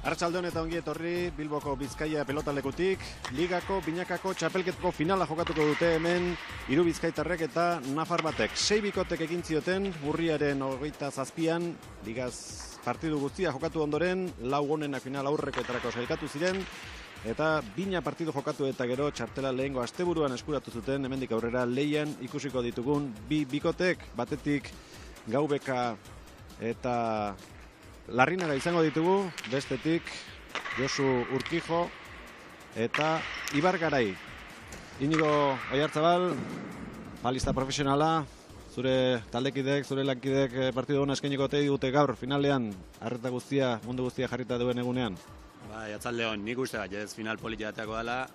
Arratsaldeon eta ongi etorri Bilboko Bizkaia pelotalekutik. Ligako binakako txapelketako finala jokatuko dute hemen hiru bizkaitarrek eta nafar batek. 6 bikotek egin zioten urriaren 27an ligaz partidu guztia jokatu ondoren, 4 onenak final aurrekoetarako sailkatu ziren eta bina partidu jokatu eta gero txartela lehengo asteburuan eskuratu zuten. Hemendik aurrera leian ikusiko ditugun bi bikotek, batetik Gaubeka eta Larrinaga izango ditugu, bestetik Josu Urkijo eta Ibar Garai. Inigo Oiartzabal, palista profesionala, zure taldekidek, zure lankidek partidu hona eskainiko ote digute gaur finalean, arreta guztia, mundu guztia jarrita duen egunean. Bai, atzaldeon, nik uste ez final politiatako dela,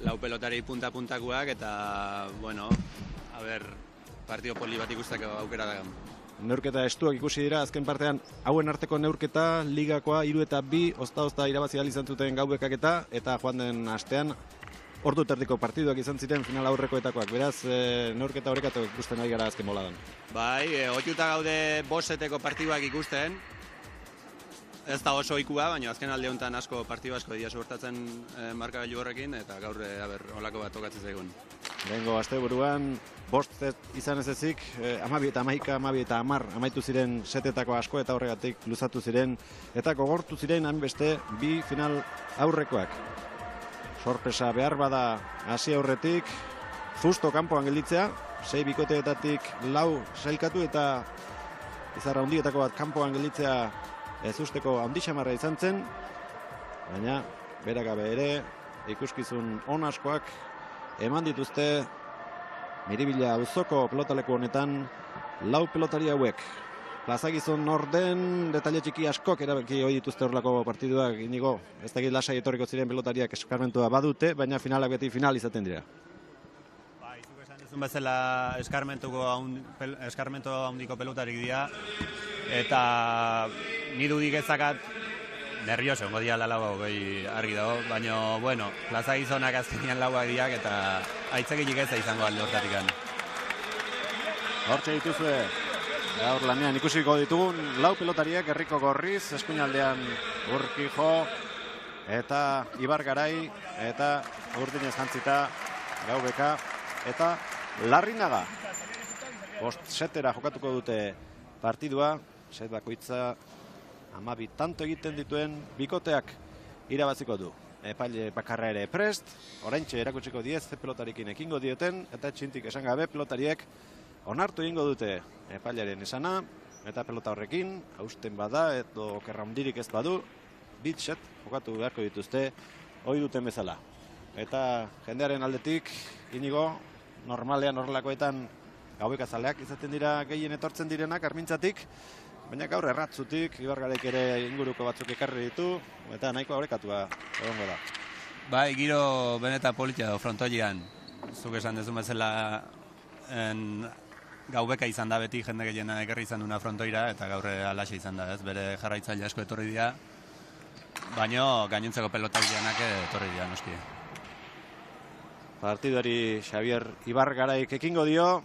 lau pelotari punta-puntakoak eta, bueno, partido poli bat ikusteko aukera da. Neurketa estuak ikusi dira, azken partean hauen arteko neurketa, ligakoa 3-2, ozta irabazi ahal izan zuten Gaubekak eta joan den astean ordu terdiko partiduak izan ziren final aurrekoetakoak. Beraz, neurketa horrekatu ikusten ari gara azken boladan. Bai, ohiuta gaude boseteko partiduak ikusten. Ez da oso ohikoa, baina azken alde honetan asko partidu asko dira suertatzen markagailu horrekin eta gaur holako bat tokatzen zaigun. Lehengo asteburuan bost izan ez ezik, 12 eta 11, 12 eta 10 amaitu ziren setetako asko eta horregatik luzatu ziren eta gogortu ziren hainbeste bi final aurrekoak. Sorpresa behar bada hasi aurretik, justo kanpoan gelditzea, 6 bikoteetatik 4 sailkatu eta izarra handietako bat kanpoan gelditzea ez usteko handixamarra izan zen, baina beragabe ere ikuskizun on askoak eman dituzte Miribilla auzoko pelotaleku honetan 4 pelotari hauek. Plazagizun orden detaile txiki askok erabaki hoi dituzte horrelako partiduak. Inigo, ez dakit lasai etorriko ziren pelotariak eskarmentua badute, baina finalak beti final izaten dira. Bai, zuk esan duzun bezala eskarmento handiko pelotarik dira eta ni dudik ezakat nervioso, ongo dia lau gehi argi dago, baina, bueno, plaza gizonak azkenean lauak diak eta aitzakilik ez da izango alde hortatikan. Hortxe dituzue, gaur lanean ikusiko ditugun 4 pelotariak, Herriko Gorriz, eskuinaldean Urkijo eta Ibar Garai eta urdinez jantzita Gaubeka eta Larrinaga. Bost setera jokatuko dute partidua, set bakoitza 12 tanto egiten dituen bikoteak irabaziko du. Epaile bakarra ere prest, oraintxe erakutsiko 10 pelotarikin ekingo dioten, eta txintik esan gabe pelotariek onartu egingo dute epailearen esana, eta pelota horrekin, hausten bada, edo okerra handirik ez badu, bitset jokatu beharko dituzte, hori duten bezala. Eta jendearen aldetik, Inigo, normalean horrelakoetan Gaubekazaleak izaten dira gehien etortzen direnak, Armintzatik, baina gaur erratzutik, Ibar Garaik ere inguruko batzuk ekarri ditu, eta nahiko aurrekatua egongo da. Bai, giro beneta politia da frontoian. Zuk esan dezun bezala Gaubeka izan da beti jende gehiena ekarri izan duna frontoira, eta gaur alaxe izan da, ez? Bere jarraitzaile asko etorri dira, baina gainontzeko pelotarianak etorri dira, noski. Partiduari Xavier Ibar Garaik ekingo dio,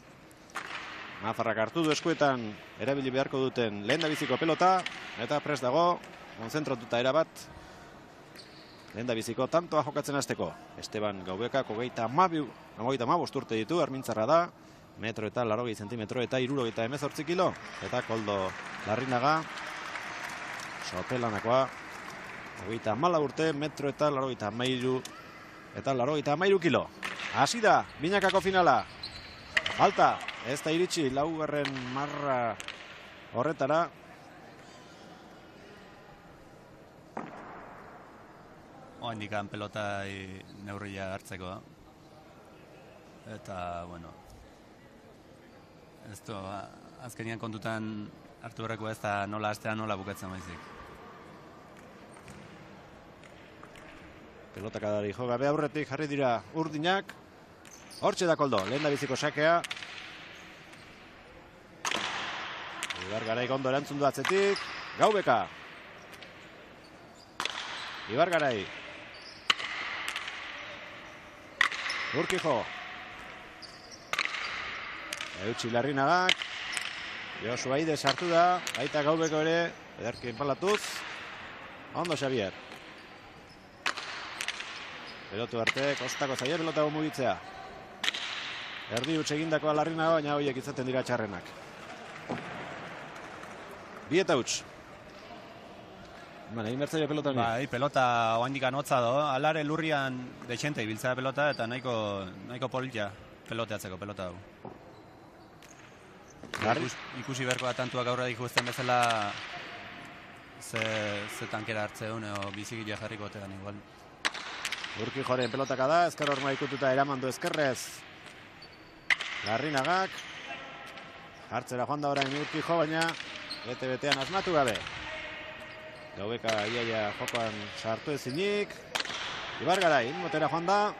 Nafarrak hartu du eskuetan erabili beharko duten lehendabiziko pelota, eta prest dago, konzentratuta erabat, lehendabiziko tantoa jokatzen hasteko. Esteban Gaubeka 35 urte ditu, Armintzarra da, metro eta 80 zentimetro eta 78 kilo, eta Koldo Larrinaga, sopelanakoa, 34 urte, metro eta 83 eta 83 kilo. Hasi da, binakako finala. Falta, ez da iritsi, 4. marra horretara. Oendikan pelota neurria hartzeko. Eta, bueno, ez du, azkenian kontutan hartu berreko ez da nola hastea nola bukatzen baizik. Pelotakadari jo gabe aurretik jarri dira urdinak. Hortxe da Koldo, lehendabiziko sakea. Ibar Garai ondo erantzun du atzetik. Gaubeka. Ibar Garai. Urkijo. Eutsi Larrinagak. Josu Aide sartu da. Baita Gaubeko ere. Ederki enpalatuz. Ondo Xavier. Pelotu arte, kostako zaie pelota mugitzea. Erdi huts egindakoa Larrinaga, baina horiek izaten dira txarrenak. 2 eta huts. Egin bertzaio pelota honi. Bai, pelota oaindik anotza do. Alare lurrian dexente ibiltzea pelota eta nahiko politia peloteatzeko pelota hau. Ikusi berko da tantuak aurra dikusten bezala ze tankera hartzeun o bizigila jarriko otean igual. Urkijoren pelotaka da, ezker horma ikututa eramandu ezkerrez. Larrinagak. Hartzera joan da orain Urkijo, baina bete-betean asmatu gabe. Gaubeka iaia jokoan sartu ezinik. Ibargarai, motera joan da.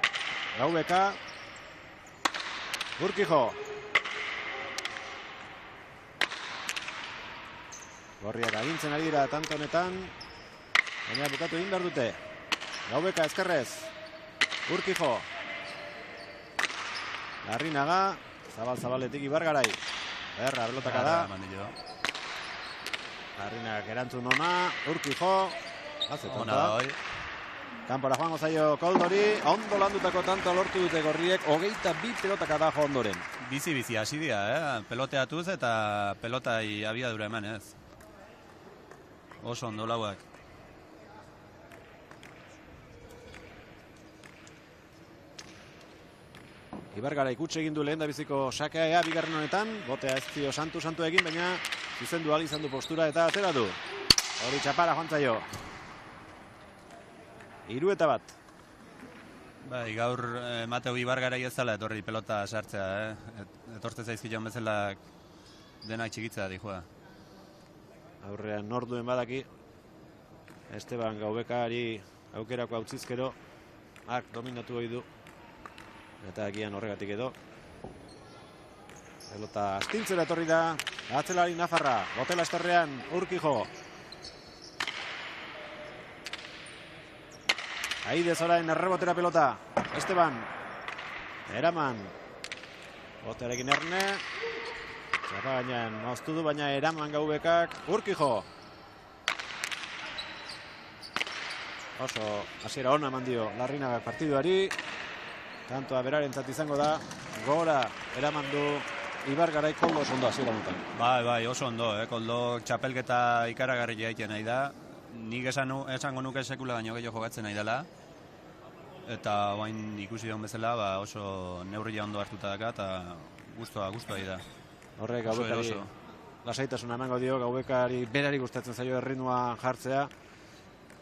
Gaubeka. Urkijo. Gorriak agintzen ari dira tanto honetan. Baina bukatu egin behar dute. Gaubeka ezkerrez. Urkijo. Larrinaga. Zabal-zabaletik Ibargarai. Erra, pelotaka da. Larrinagak erantzun ona. Urkijo. Ona hoi. Kanpora joango zaio Koldori. Ondo landutako tanto lortu dute Gorriek. 22 pelotaka da jo ondoren. Bizi hasi dira, peloteatuz eta pelotai abiadura eman ez. Oso ondo lauak. Ibargara ikutxe egin du lehen da biziko sakea bigarren honetan. Botea ez zio santu egin, baina zuzendu ahal izan du postura eta atera du. Hori txapara joan zaio. 3 eta 1. Bai, gaur Mateu Ibargarai ez dela etorri pelota sartzea, etortze zaizkion bezala denak txikitzea dijoa. Aurrean norduen badaki. Esteban Gaubekari aukerako autzizkero. Dominatu hori du. Eta agian horregatik edo. Pelota astintzera etorri da. Atzelari Nafarra. Botela estorrean Urkijo. Aidez orain errebotera pelota. Esteban. Eraman. Botearekin Erne. Zapa gainean moztu du, baina Eraman Gaubekak. Urkijo. Oso hasiera ona eman dio Larrinagak partiduari. Tantoa berarentzat izango da. Gora eraman du Ibargarai. Koldo oso ondo hasiera honetan. Bai, oso ondo, Koldo txapelketa ikaragarri jaiten nahi da. Nik esango nuke sekula baino gehiago jokatzen nahi dela. Eta oain ikusi duen bezala, oso neurria ondo hartuta daka eta guztua da. Horrek Gaubekari lasaitasuna emango dio, Gaubekari berari gustatzen zaio erritmoa jartzea.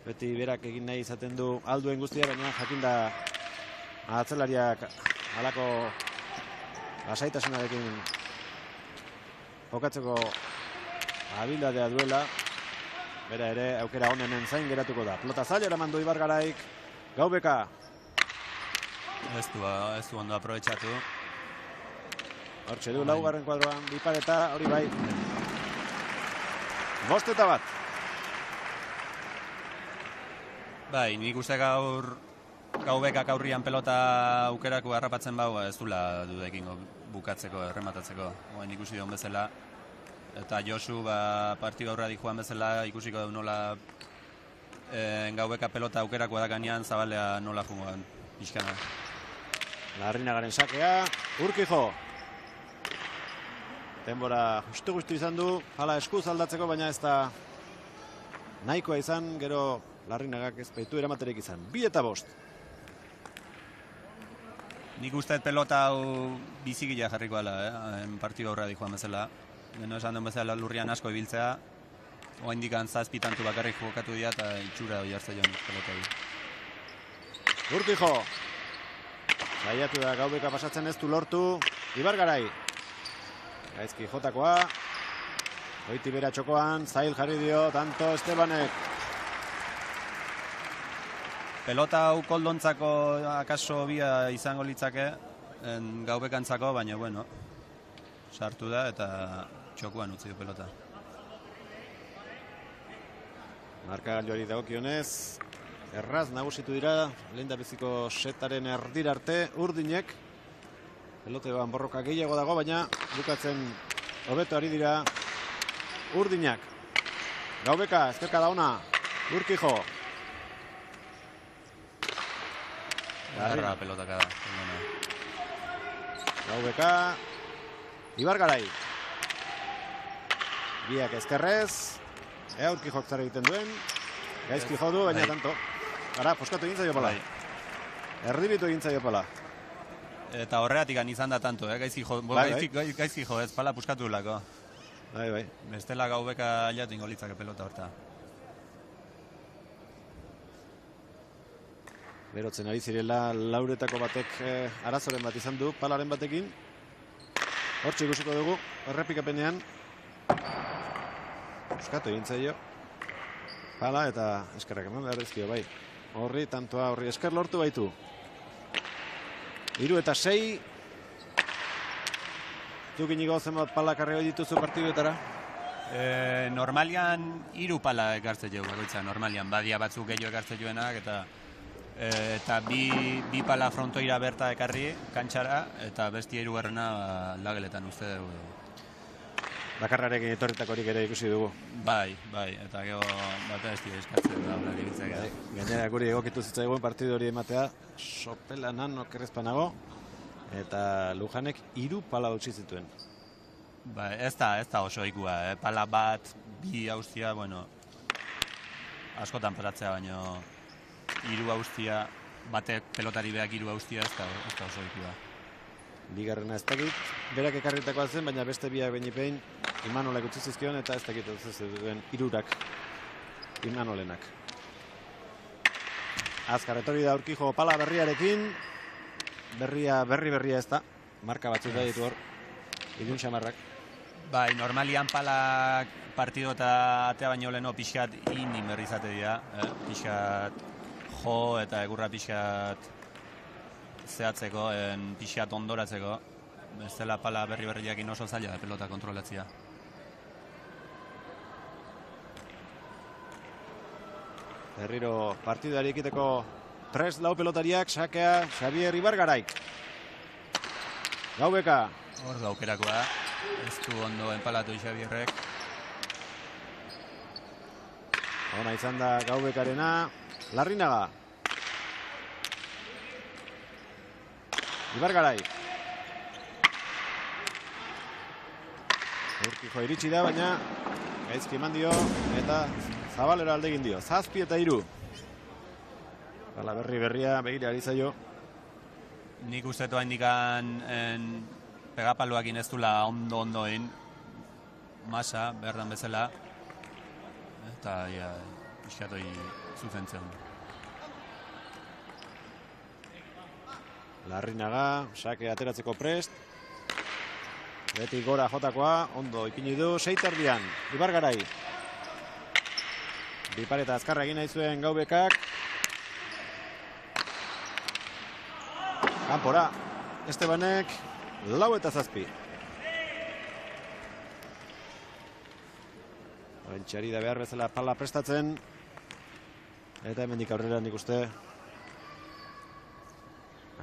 Beti berak egin nahi izaten du alduen guztia, baina jakinda atzelariak halako lasaitasunarekin jokatzeko abildadea duela. Bera ere aukera honenen zain geratuko da. Pelota zaila eraman du Ibargaraik. Gaubeka. Ez du ondo aprobetxatu. Hortxe du laugarren kuadroan bipareta, hori bai. 5 eta 1. Bai, nik uste gaur Gaubekak aurrian pelota aukerako harrapatzen bau, ez dula dudekin bukatzeko, errematatzeko. Oain ikusi duen bezala. Eta Josu partidu aurra di joan bezala ikusiko du nola Gaubeka pelota aukerako dakanean Zabalea nola jungoan pixkana. Larrinagaren sakea, Urkijo. Denbora justu izan du, hala eskuz aldatzeko, baina ez da nahikoa izan, gero Larrinagak ez baitu eramaterik izan. 2 eta 5. Nik uste pelota hau bizigila jarriko ala, partidu aurra di joan bezala. Geno esan duen bezala lurrian asko ibiltzea. Oain dikan zazpitantu bakarrik jokatu dira eta itxura hori hartze joan pelota hori. Urkijo. Saiatu da Gaubeka pasatzen ez du lortu. Ibargarai. Gaizki jotakoa. Goiti bera txokoan. Zail jarri dio. Tanto Estebanek. Pelota hau Koldontzako akaso bia izango litzake. Gaubekantzako, baina bueno. Sartu da eta txokuan utzi du pelota. Markagailuari dagokionez, erraz nagusitu dira, lehen da biziko setaren erdira arte, Urdinek. Peloteoan borroka gehiago dago, baina bukatzen hobeto ari dira Urdinak. Gaubeka, ezkerka da ona. Urkijo. Garra pelotaka da. Gaubeka. Ibargarai. Biak ezkerrez. Urkijok zer egiten duen. Gaizki jo du, baina tanto. Gara, poskatu egin zaio pala. Erdibitu egin zaio pala. Eta horregatik izan da tanto, gaizki jo ez, pala puskatu lako. Bai. Bestela Gaubeka jatu ingo litzake pelota horta. Berotzen ari zirela lauretako batek arazoren bat izan du, palaren batekin. Hortxe ikusiko dugu, errepikapenean. Puskatu egin zaio. Pala eta eskerrak eman behar dizkio, bai. Horri, tantoa horri esker lortu baitu. 3 eta 6. Zukinigo zenbat pala karreo dituzu partiduetara? Normalian 3 pala ekartze jo, bakoitza, normalian. Badia batzuk gehiago ekartze joenak, eta bi pala frontoira berta ekarri, kantxara, eta bestia 3 lageletan uste dugu. Bakarrarekin etorritako horik ere ikusi dugu. Bai, eta gero bat ez dira eskatzen da dibitzak. Gainera guri egokitu zitzaigun partidu hori ematea, sopelanan okerrezpanago, eta Lujanek 3 pala utzi zituen. Ba, ez da oso ikua, pala bat, 2 austia, bueno, askotan pasatzea, baino 3 austia, batek pelotari beak 3 austia, ez da oso ikua. Bigarrena ez dakit, berak ekarritakoa zen, baina beste biak benipein Imanolek utzi zizkion, eta ez dakit duen 3 Imanolenak. Azkar etorri da Urkijo pala berriarekin, berria ez da, marka batzuk da ditu hor, ilun xamarrak. Bai, normalian palak partido eta atea baino leheno pixkat inin berri izate dira, pixkat jo eta egurra pixkat zehatzeko, pixkat ondoratzeko, bestela pala berriakin oso zaila da pelota kontrolatzea. Berriro partiduari ekiteko 3 pelotariak, sakea Xabier Ibargaraik. Gaubeka. Hor da aukerakoa, ez du ondo enpalatu Xabierrek. Ona izan da Gaubekarena, Larrinaga. Ibargarai. Urkijo iritsi da, baina gaizki eman dio, eta Zabalera alde egin dio. 7 eta 3. Bala berria, begira ari zaio. Nik uste toa indikan pegapaloakin ez dula ondoin masa, berdan bezala. Eta pixkatoi zuzentzen. Larrinaga, sake ateratzeko prest. Beti gora jotakoa, ondo ipini du, 6 erdian, Ibargarai. Bipareta azkarra egin nahi zuen Gaubekak. Kanpora, Estebanek 4 eta 7. Txari da behar bezala pala prestatzen. Eta hemendik aurrera nik uste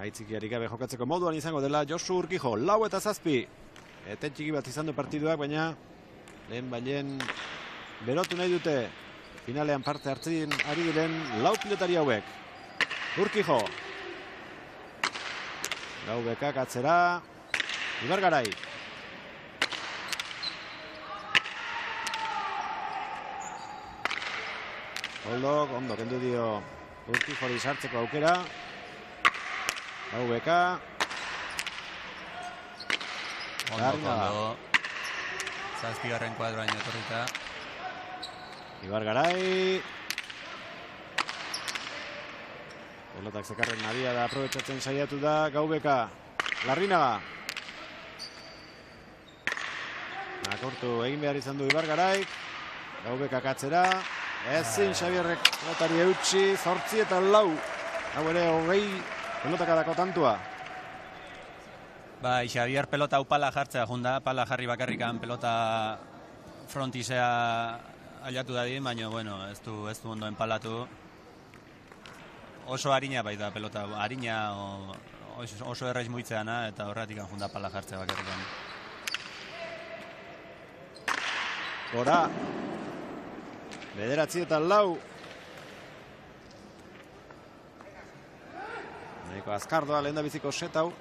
aitzikiarik gabe jokatzeko moduan izango dela Josu Urkijo, 4 eta 7. Eten txiki bat izan du partiduak, baina lehen berotu nahi dute finalean parte hartzen ari diren 4 pilotari hauek. Urkijo. Gaubekak atzera. Ibargarai. Ondo kendu dio Urkijori sartzeko aukera. Gaubeka. Ondo. 7. kuadroan etorrita. Ibargarai. Pelotak zekarren nadia da aprobetsatzen saiatu da Gaubeka. Larrinaga. Akortu egin behar izan du Ibargarai. Gaubeka katzera. Ezin Xabierrek pelotari eutxi. 8 eta 4. Hau ere 20 pelotakadako tantua. Bai, Xabier pelota hau pala jartzea junda. Pala jarri bakarrikan pelota frontisea aliatu dadin, baina bueno, ez du ondo enpalatu. Oso harina baita pelota, harina oso erraiz muitzeana, eta horretik junda pala jartzea bakarrikan. Gora. 9 eta 4. Azkardoa lehen da biziko set hau.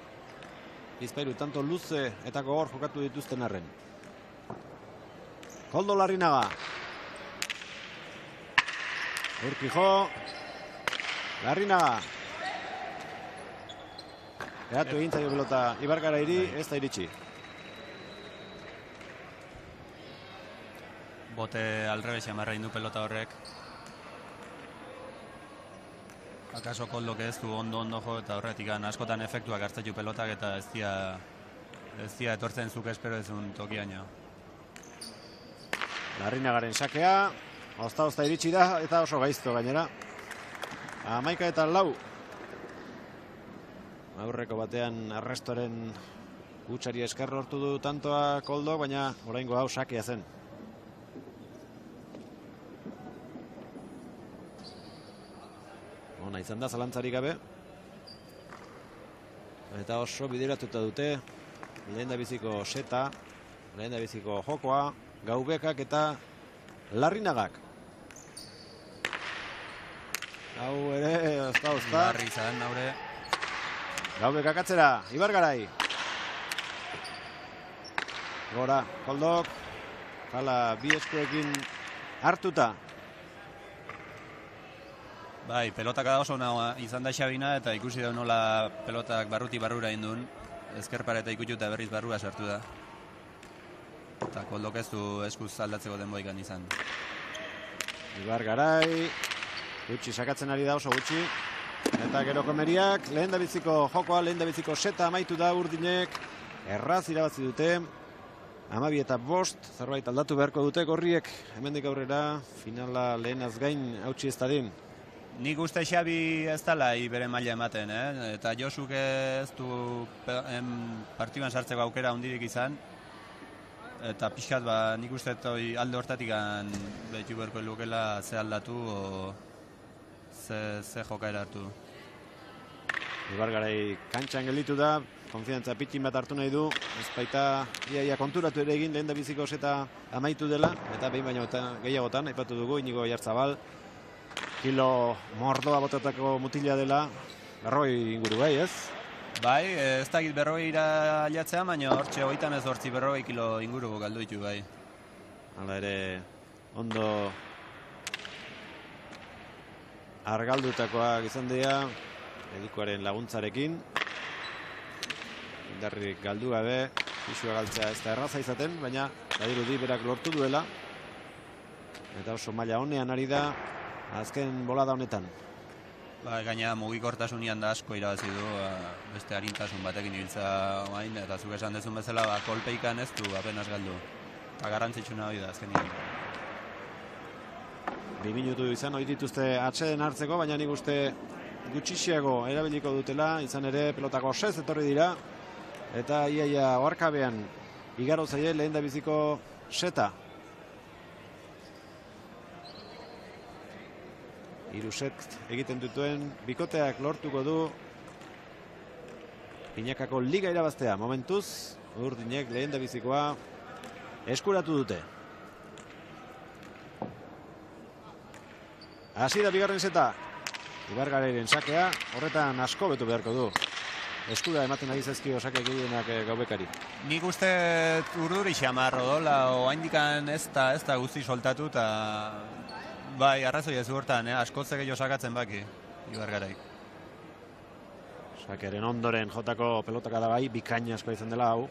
Bizpairu tanto luze eta gogor jokatu dituzten arren. Koldo Larrinaga. Urkijo. Larrinaga. Geratu egin zaio pelota Ibargarairi, ez da iritsi. Bote alrebes amarra indu pelota horrek. Akaso Koldok ez du ondo jo eta horretik askotan efektuak hartzaitu pelotak eta ez dia etortzen zuk espero ezun tokiaino. Larrinagaren sakea, ozta iritsi da eta oso gaizto gainera. 11-4. Aurreko batean arrestoren gutxari esker lortu du tantoa Koldok, baina oraingo hau sakea zen. Ona izan da, zalantzarik gabe. Eta oso bideratuta dute lehen da biziko seta, lehen da biziko jokoa, Gaubekak eta Larrinagak. Hau ere, ozta. Larri izan, haure. Gaubekak atzera, Ibargarai. Gora, Koldok. Jala, bi eskuekin hartuta. Bai, pelotak da oso izan da Xabina eta ikusi da nola pelotak barruti barrura indun. Ezkerpareta ikututa berriz barrura sartu da. Eta Koldok ez du eskuz aldatzeko denboikan izan. Ibargarai. Gutxi sakatzen ari da, oso gutxi. Eta gero Komeriak, lehen da biziko jokoa, lehen da biziko seta amaitu da urdinek. Erraz irabazi dute. 12-5, zerbait aldatu beharko dute gorriek. Hemendik aurrera, finala lehenaz gain hautsi ez dadin. Nik uste Xabi ez dala bere maila ematen, eta Josuk ez du partiduan sartzeko aukera handirik izan. Eta pixkat, nik uste alde hortatik behitu berko lukela ze aldatu o ze jokaera hartu. Ibargarai kantxan gelditu da, konfiantza pitin bat hartu nahi du, ez baita iaia konturatu ere egin lehen da biziko seta amaitu dela, eta behin baino gehiagotan, aipatu dugu, Inigo Oyarzabal, kilo mordoa botatako mutila dela, 40 inguru bai, ez? Bai, ez dakit 40 irajatzea, baina hortxe 28 40 kilo inguru galdu ditu bai. Hala ere, ondo argaldutakoak izan dira, medikuaren laguntzarekin. Indarrik galdu gabe, pisua galtzea ez da erraza izaten, baina badirudi berak lortu duela. Eta oso maila honean ari da, azken bolada honetan. Gaina mugikortasunian da asko irabazi du, beste arintasun batekin ibiltza oain, eta zuk esan dezun bezala, kolpeikan ez du apenas galdu. Eta garrantzitsuna hori da azkenean. 2 minutu izan hori dituzte atseden hartzeko, baina nik uste gutxixiago erabiliko dutela, izan ere pelotako sez etorri dira, eta iaia oarkabean igaro zaie lehen da biziko seta. 3 set egiten dutuen bikoteak lortuko du Pinakako liga irabaztea. Momentuz, urdinek lehen da bizikoa eskuratu dute. Hasi da bigarren seta. Ibargarairen sakea, horretan asko betu beharko du. Eskura ematen ari zaizkio sake gehienak Gaubekari. Nik uste urduri xamarro dola, oaindikan ez da guzti soltatu, eta bai, arrazoi ez hortan, askotze gehiago sakatzen baki, Ibargaraik. Sakearen ondoren jotako pelotaka da bai, bikaina asko izan dela hau.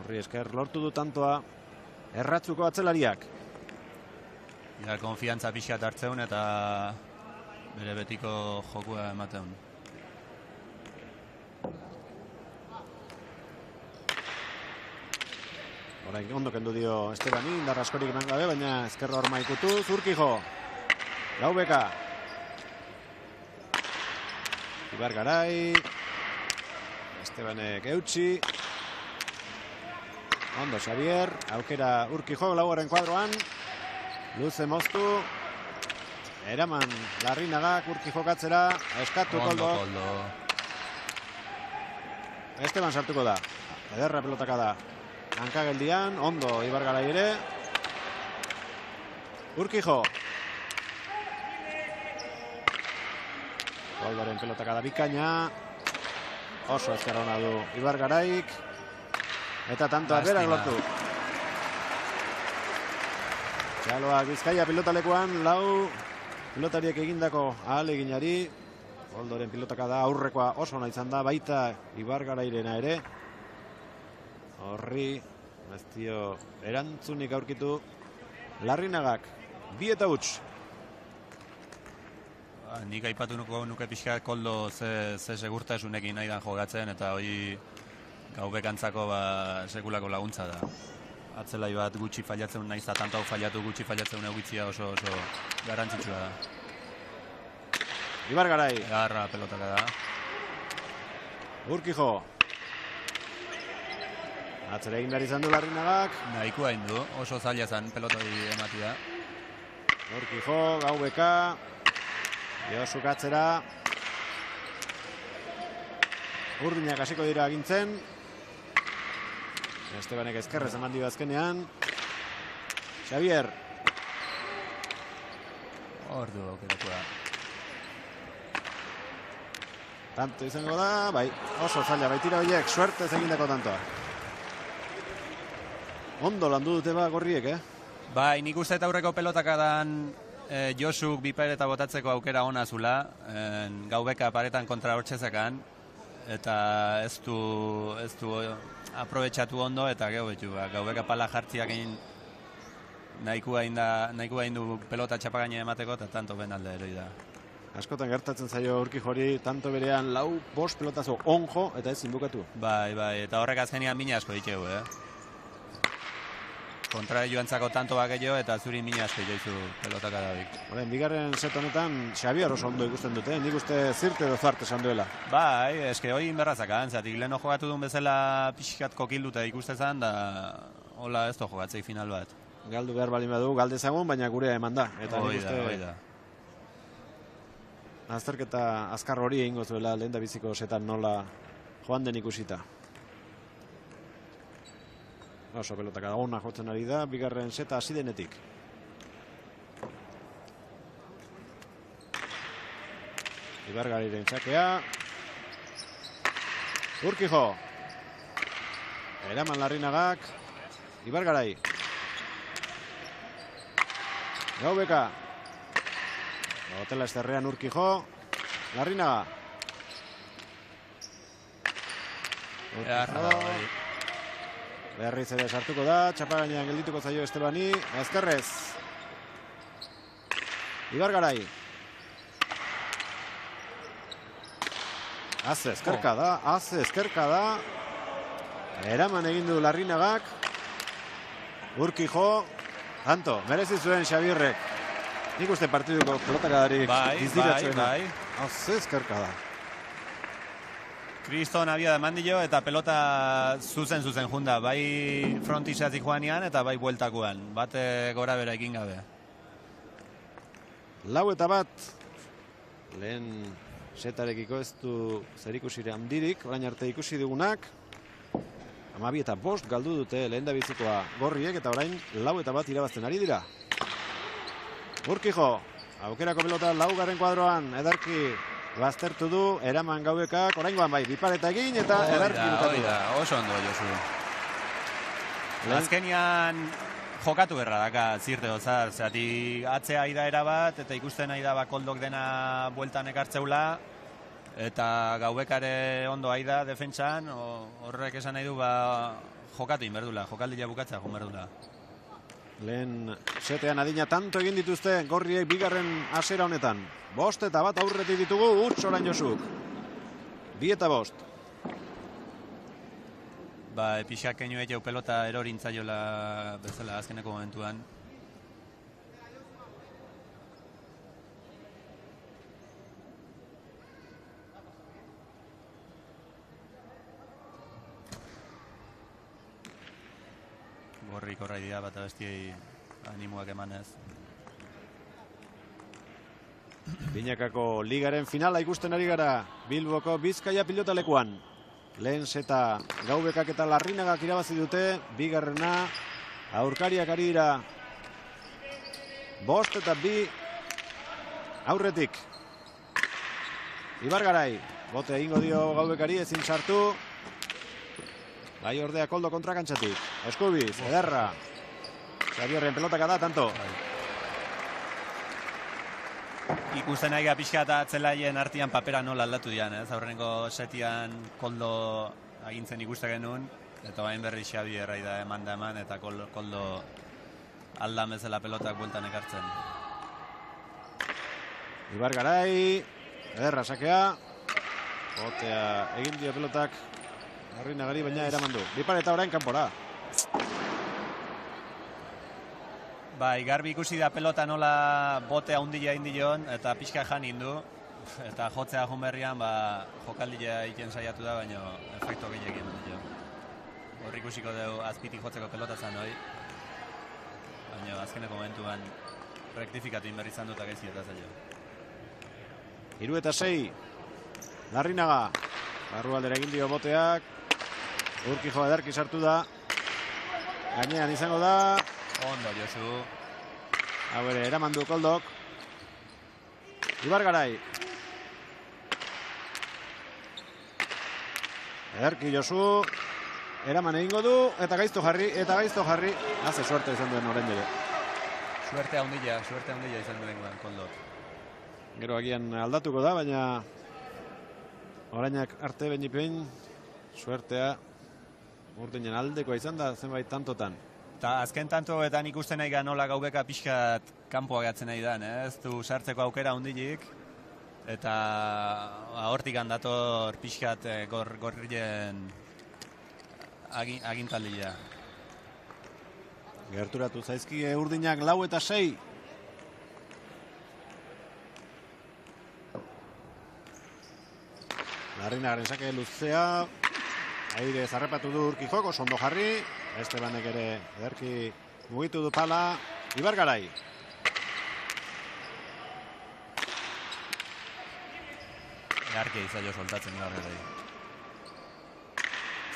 Horri esker lortu du tantoa erratzuko atzelariak. Konfiantza pixat hartzeun eta bere betiko jokua emateun. Orain ondo kendu dio Estebani, indar askorik eman gabe, baina ezkerra horma ikutu, Zurkijo. Gaubeka. Ibargarai. Estebanek eutxi. Ondo Xavier, aukera Urkijo, laugarren kuadroan. Luze moztu. Eraman Larrinagak Urkijo katzera, eskatu Koldo. Esteban sartuko da. Ederra pelotaka da. Hankageldian, ondo Ibargarai ere. Urkijo. Koldoren pelotakada bikaina. Oso ezker ona du Ibargaraik. Eta tantoak berak lortu. Txaloak Bizkaia pilotalekuan, lau pilotariek egindako ahaleginari. Koldoren pilotakada aurrekoa oso ona izan da, baita Ibargarairena ere. Horri, ez dio erantzunik aurkitu. Larrinagak, 2 eta huts. Nik aipatu nuke pixka Koldo ze segurtasunekin nahi dan jogatzen, eta hori gaubekantzako sekulako laguntza da. Atzelai bat gutxi fallatzen nahiz eta tanto hau fallatu gutxi fallatzen egitzia oso garrantzitsua da. Ibargarai. Garra pelotaka da. Urkijo. Atzera egin behar izan du Larrinagak. Nahikoa indu, oso zaila zen pelotari ematia. Urkijo, Gaubeka. Josuk atzera. Urdinak hasiko dira agintzen. Estebanek ezkerrez eman dio azkenean. Xavier. Ordu aukeratu da. Tanto izango da, bai, oso zaila baitira horiek, suertez egindako tantoa. Ondo landu dute gorriek, Bai, nik uste eta aurreko pelotakadan Josuk bi pareta botatzeko aukera ona zula, Gaubeka paretan kontra hortzezakan, eta ez du aprobetxatu ondo, eta Gaubeka pala jartziak egin nahikoa indu pelota txapagaina emateko, eta tanto ben alde eroi da. Askotan gertatzen zaio Urkijori, tanto berean 4-5 pelotazo onjo, eta ez inbukatu. Bai, eta horrek azkenean mina asko ditegu, Kontra joantzako tanto bakello eta zuri mina asko joizu pelotaka dabik. Bigarren set honetan Xavier oso ondo ikusten dute, nik uste zirte edo zarte esan duela. Bai, eske hori inberrazakan, zatik leheno jogatu duen bezala pixkat kokilduta ikustezan, da hola ez do jogatzei final bat. Galdu behar balin badu, galdezagun, baina gurea eman da. Eta nik uste azterketa azkar hori egingo zuela lehen da biziko setan nola joan den ikusita. Oso pelotaka ona jotzen ari da, bigarren seta hasi denetik. Ibargariren txakea. Urkijo. Eraman Larrinagak. Ibargarai. Gaubeka. Hotela esterrean Urkijo. Larrinaga. Berriz ere sartuko da, txapagainean geldituko zaio Estebani, ezkerrez. Ibargarai. Haze ezkerka da. Eraman egin du Larrinagak. Urkijo. Tanto, merezi zuen Xabierrek. Nik uste partiduko pelotakadarik izdiratzuena. Bai. Haze ezkerka da. Kriston abia da mandillo eta pelota zuzen junda, bai frontisatik joanean eta bai bueltakoan, bate gora bera ekin gabe. 4-1. Lehen setarekiko ez du zerikusire handirik, orain arte ikusi dugunak. 12-5 galdu dute lehen da bizikoa gorriek eta orain 4-1 irabazten ari dira. Urkijo, aukerako pelota 4. kuadroan, ederki baztertu du, Eraman Gaubekak, oraingoan bai, bipareta egin eta ederki bukatu da. Oso ondo, Josu. Azkenian jokatu berra daka zirte dozar, zerati atzea aida erabat, eta ikusten aida Koldok dena bueltan ekartzeula, eta Gaubekare ondo aida defentsan, horrek esan nahi du jokatu inberdula, jokaldia bukatzea inberdula. Lehen setean adina tanto egin dituzte gorriek bigarren hasiera honetan. 5-1 aurretik ditugu, huts orain Josuk. 2-5. Pixak keinu egeu pelota erorintzaiola bezala azkeneko momentuan. Gorrik horra idea bat abestiei animoak emanez. Binakako ligaren finala ikusten ari gara Bilboko Bizkaia pilotalekuan. Lehen seta Gaubekak eta Larrinagak irabazi dute, bigarrena aurkariak ari dira 5-2 aurretik. Ibargarai, bote egingo dio Gaubekari, ezin sartu. Bai ordea Koldo kontrakantzatik. Eskubiz, ederra. Xabierren pelotaka da, tanto. Ikusten nahi pixka eta atzelaien artian papera nola aldatu dian, ez? Aurreneko setian Koldo agintzen ikusten genuen, eta bain berri Xabier da eman eta Koldo aldan bezala pelotak bueltan ekartzen. Ibargarai, ederra sakea. Botea egin dio pelotak Larrinagari, baina eraman du. Bipareta orain kanpora. Bai, garbi ikusi da pelota nola botea handia indion eta pixka jan indu. Eta jotzea jun berrian, jokaldila egiten saiatu da, baina efektu gehiagin dio. Hor ikusiko dugu azpitik jotzeko pelota zan hoi. Baina azkeneko momentuan rektifikatu inberri izan dut agezi eta zailo. 3-6. Larrinaga. Barrualdera egin dio boteak. Urkijo ederki sartu da. Gainean izango da. Ondo, Josu. Hau ere, eraman du Koldok. Ibargarai. Ederki Josu. Eraman egingo du. Eta gaizto jarri. Haze suerte izan duen orain ere. Suerte handia izan duen Koldok. Gero agian aldatuko da, baina orainak arte benipein suertea urdinen aldekoa izan da zenbait tantotan. Eta azken tantoetan ikusten nahi ganola Gaubeka pixkat kanpoa gatzen nahi dan, ez du sartzeko aukera hundilik. Eta hortik handator pixkat gorrien agintaldia. Gerturatu zaizkie urdinak 4-6. Larrinagaren sake luzea. Aire zarrepatu du Urkijok, oso ondo jarri. Estebanek ere ederki mugitu du pala. Ibargarai. Garke izailo soltatzen Ibargarai.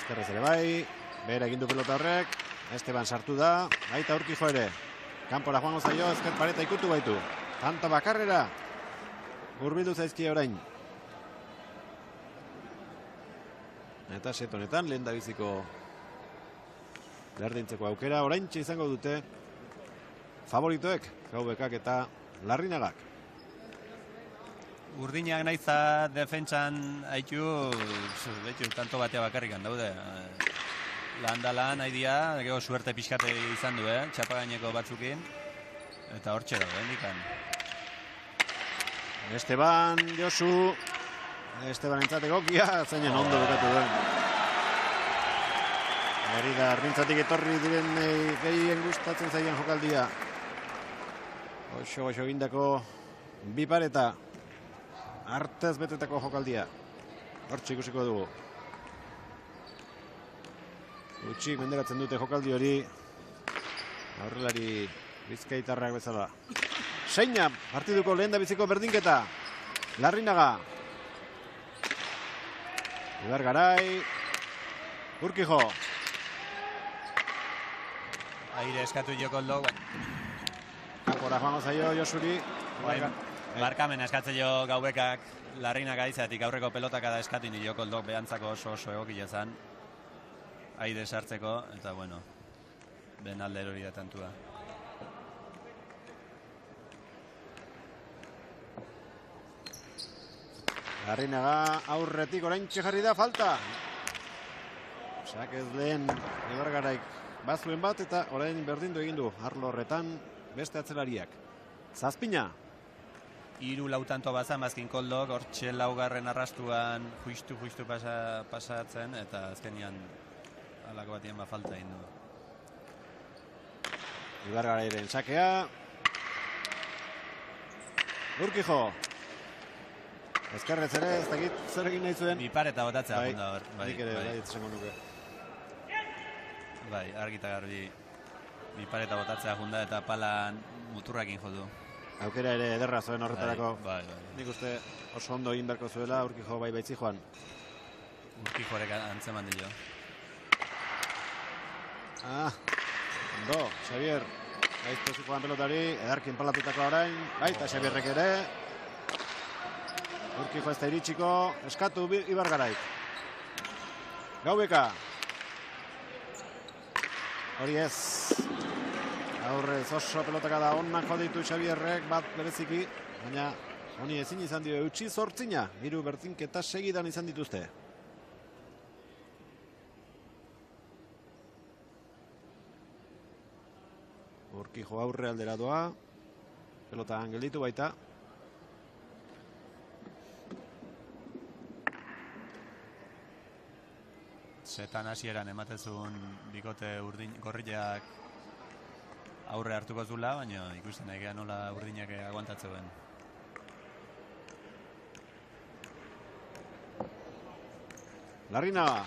Ezkerrez ere bai. Bera egin du pelota horrek. Esteban sartu da. Baita Urkijo ere. Kanpora joango zaio, ezker pareta ikutu baitu. Tanto bakarrera. Hurbildu zaizkie orain. Eta set honetan lehen dabiziko berdintzeko aukera. Oraintxe izango dute favoritoek, Gaubekak eta Larrinagak. Urdinak nahiza defentsan haitu tanto batea bakarrikan daude. Lan nahi dia, gero suerte pixkate izan du, txapagaineko batzukin. Eta hortxe dago, hendikan. Esteban, Josu. Esteban entzat egokia, zeinen ondo bukatu duen. Merida, ardintzatik etorri diren gehien gustatzen zaien jokaldia. Oso egindako bipareta. Artez betetako jokaldia. Hortxe ikusiko dugu. Gutxik menderatzen dute jokaldi hori. Aurrelari bizkaitarrak bezala. Seina, partiduko lehen da biziko berdinketa. Larrinaga. Ibargarai. Urkijo. Aire eskatu jo Koldok. Kanpora joango zaio Josuri. Barkamen eskatzen jo Gaubekak Larrinaga izatik aurreko pelotakada eskatu jo Koldok behantzako oso egokia zen. Aire sartzeko, eta bueno, ben alde hori da tantua. Larrinaga aurretik oraintxe jarri da falta. Sakez lehen Ibargaraik bazuen bat eta orain berdindu egin du arlo horretan beste atzelariak. Zazpina. 3-4 tanto bazan bazkin Koldok, hortxe laugarren arrastuan juistu pasatzen, eta azkenian alako batien falta egin du. Ibargarairen sakea. Urkijo. Ezkerrez ere, ez dakit zer egin nahi zuen. Bipareta botatzea agunda hor. Nik ere, bai, etzango nuke. Bai, argita garbi. Bipareta botatzea agunda eta palan muturrakin jodu. Aukera ere ederra zuen horretarako. Bai. Nik uste oso ondo egin beharko zuela, Urkijo bai baitzi joan. Urkijo horrek antzeman dio. Ondo, Xavier. Gaizto zikoan pelotari, edarkin palatutako orain. Baita Xavierrek ere. Urkijo ez da iritsiko, eskatu Ibargaraik. Gaubeka. Hori ez. Aurrez oso pelotaka da onak joditu Xabierrek, bat bereziki, baina honi ezin izan dio eutsi 8, 3 berdinketa segidan izan dituzte. Urkijo aurre aldera doa, pelota gelditu baita. Zetan hasieran ematezun bikote gorriak aurre hartuko zula, baina ikusten egea nola urdinak aguantatzeuen. Larrinaga.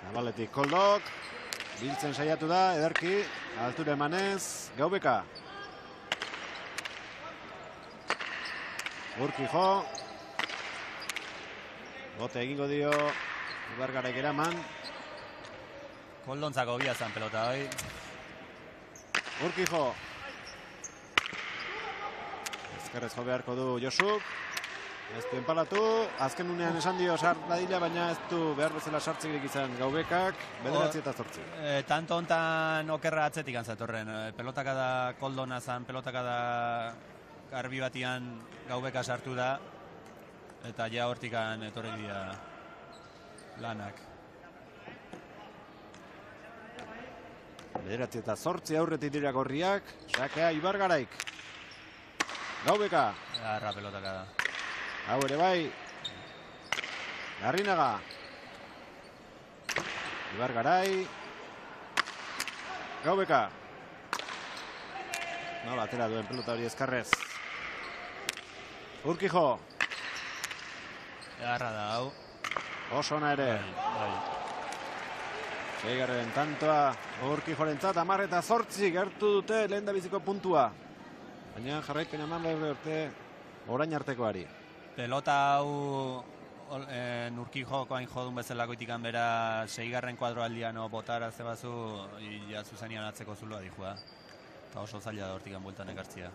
Zabaletik Koldok. Biltzen saiatu da, ederki. Altura emanez, Gaubeka. Urkijo. Bote egingo dio Ibargaraik eraman. Koldontzako bia zan pelota hoi. Urkijo. Ezkerrez jo beharko du Josuk. Ez du enpalatu. Azken unean esan dio sart dadila, baina ez du behar bezala sartzegirik izan Gaubekak. 9-8. Tanto hontan okerra atzetik antzatorren. Pelotaka da Koldona zan, pelotaka da garbi batian Gaubeka sartu da. Eta ja hortikan etorri dira lanak. 9-8 aurretik dira gorriak. Sakea Ibargaraik. Gaubeka. Arra pelotaka da. Hau ere bai. Larrinaga. Ibargarai. Gaubeka. Nola atera duen pelota hori ezkarrez. Urkijo. Arra da hau. Oso ona ere. Seigarren tantoa Urkijorentzat 10-8 gertu dute lehendabiziko puntua. Baina jarraipen eman behar urte orain artekoari. Pelota hau Urkijoko hain jodun bezalako itikan bera 6. kuadroaldian botara zebazu ja zuzenian atzeko zuloa dijua. Eta oso zaila da hortikan bueltan ekartzia.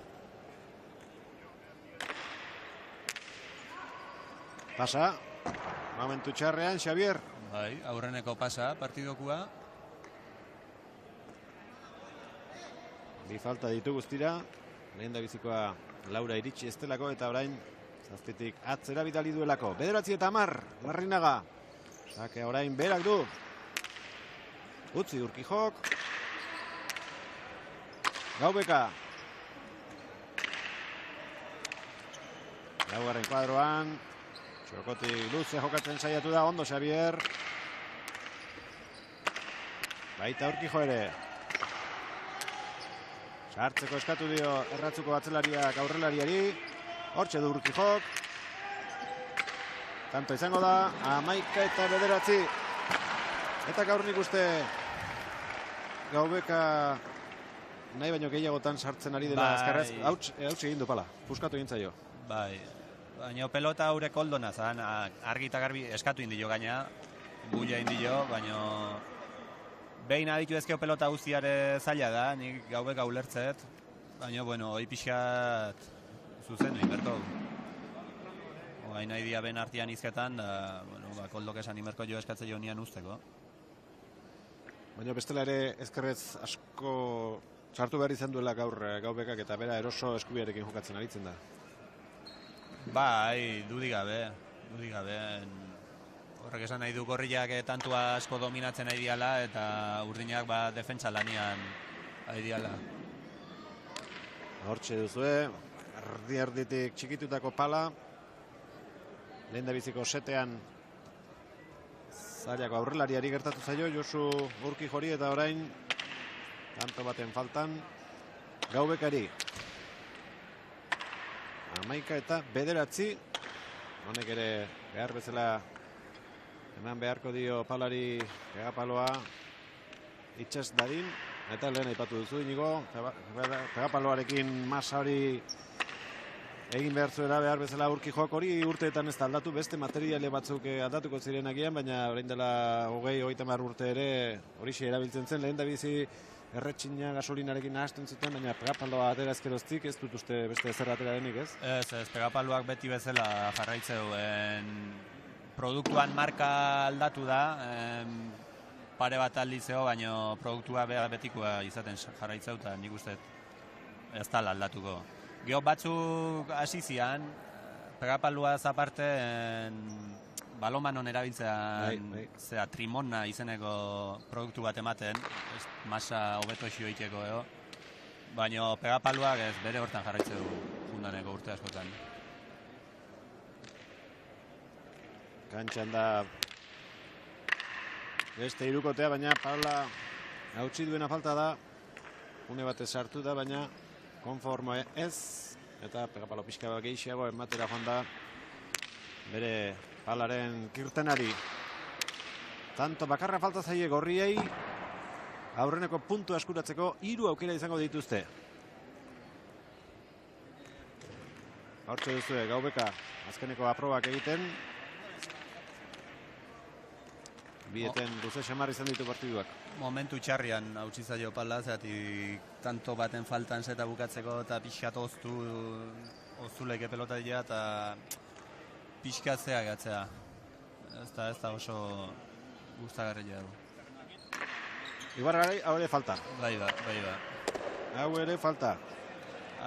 Pasa. Momentu txarrean, Xavier. Bai, aurreneko pasa partidokua. Bi falta ditu guztira. Lehendabizikoa Laura iritsi estelako eta orain zazpitik atzera bidali duelako. 9-10, Larrinaga. Sakea orain berak du. Utzi Urkijok. Gaubeka. Laugarren kuadroan. Txokotik luze jokatzen saiatu da, ondo Xavier. Baita Urkijo ere. Sartzeko eskatu dio erratzuko atzelariak aurrelariari. Hortxe du Urkijok. Tanto izango da, 11-9. Eta gaur nik uste Gaubeka nahi baino gehiagotan sartzen ari dela azkarrez. Hauts egin du pala, puskatu egin zaio. Bai, baina pelota haure Koldona zan, argi eta garbi eskatu indio gaina, bulla indio, baina behin aditu ezkeo pelota guztiare zaila da, nik Gaubeka ulertzet, baina, bueno, hoi pixat zuzendu inberko. Hain nahi dia ben artian izketan, da, bueno, Koldok esan inberko jo eskatze jo nian usteko. Baina bestela ere ezkerrez asko sartu behar izan duela gaur Gaubekak eta bera eroso eskubiarekin jokatzen aritzen da. Bai, dudik gabe. Horrek esan nahi du gorriak tantua asko dominatzen nahi diala eta urdinak defentsa lanian nahi diala. Hortxe duzue, erdi-erditik txikitutako pala. Lehendabiziko setean zailako aurrelariari gertatu zaio, Josu Urkijori eta orain tanto baten faltan Gaubekari. 11-9. Honek ere behar bezala eman beharko dio palari pegapaloa itxas dadin. Eta lehen aipatu duzu inigo, pegapaloarekin masa hori egin behar zuela behar bezala Urkijok hori urteetan ez da aldatu, beste materiale batzuk aldatuko ziren agian, baina orain dela 20-30 urte ere horixe erabiltzen zen, lehen da bizi erretxina gasolinarekin nahasten zuten, baina pegapaloa atera ezkeroztik, ez dut uste beste zer atera denik, ez? Ez, pegapaloak beti bezala jarraitzeu. Produktuan marka aldatu da, pare bat aldizeo, baina produktua betikoa izaten jarraitzeu, eta nik uste ez da aldatuko. Gero batzuk hasi zian, pegapaloaz aparte, balomanon erabiltzean zera trimona izeneko produktu bat ematen, masa hobeto xioiteko edo, baina pegapaloak ez bere hortan jarraitzeu fundaneko urte askotan. Kantxan da beste hirukotea, baina Paula hautsi duena falta da, une batez sartu da, baina konforma ez, eta pegapalo pixka bat gehiago ematera joan da bere Paularen kirtenari. Tanto bakarra falta zaie gorriei, aurreneko puntu askuratzeko 3 aukera izango dituzte. Hortxe duzue, Gaubeka azkeneko aprobak egiten. Bieten luze xamar izan ditu partiduak. Momentu txarrian hautsi zaio Paula, zeratik tanto baten faltan zeta bukatzeko eta pixkat ozuleke pelota dira eta pixkatzea gatzea. Ez da oso gustagarria du. Ibargarai, hau ere falta. Bai ba. Hau ere falta.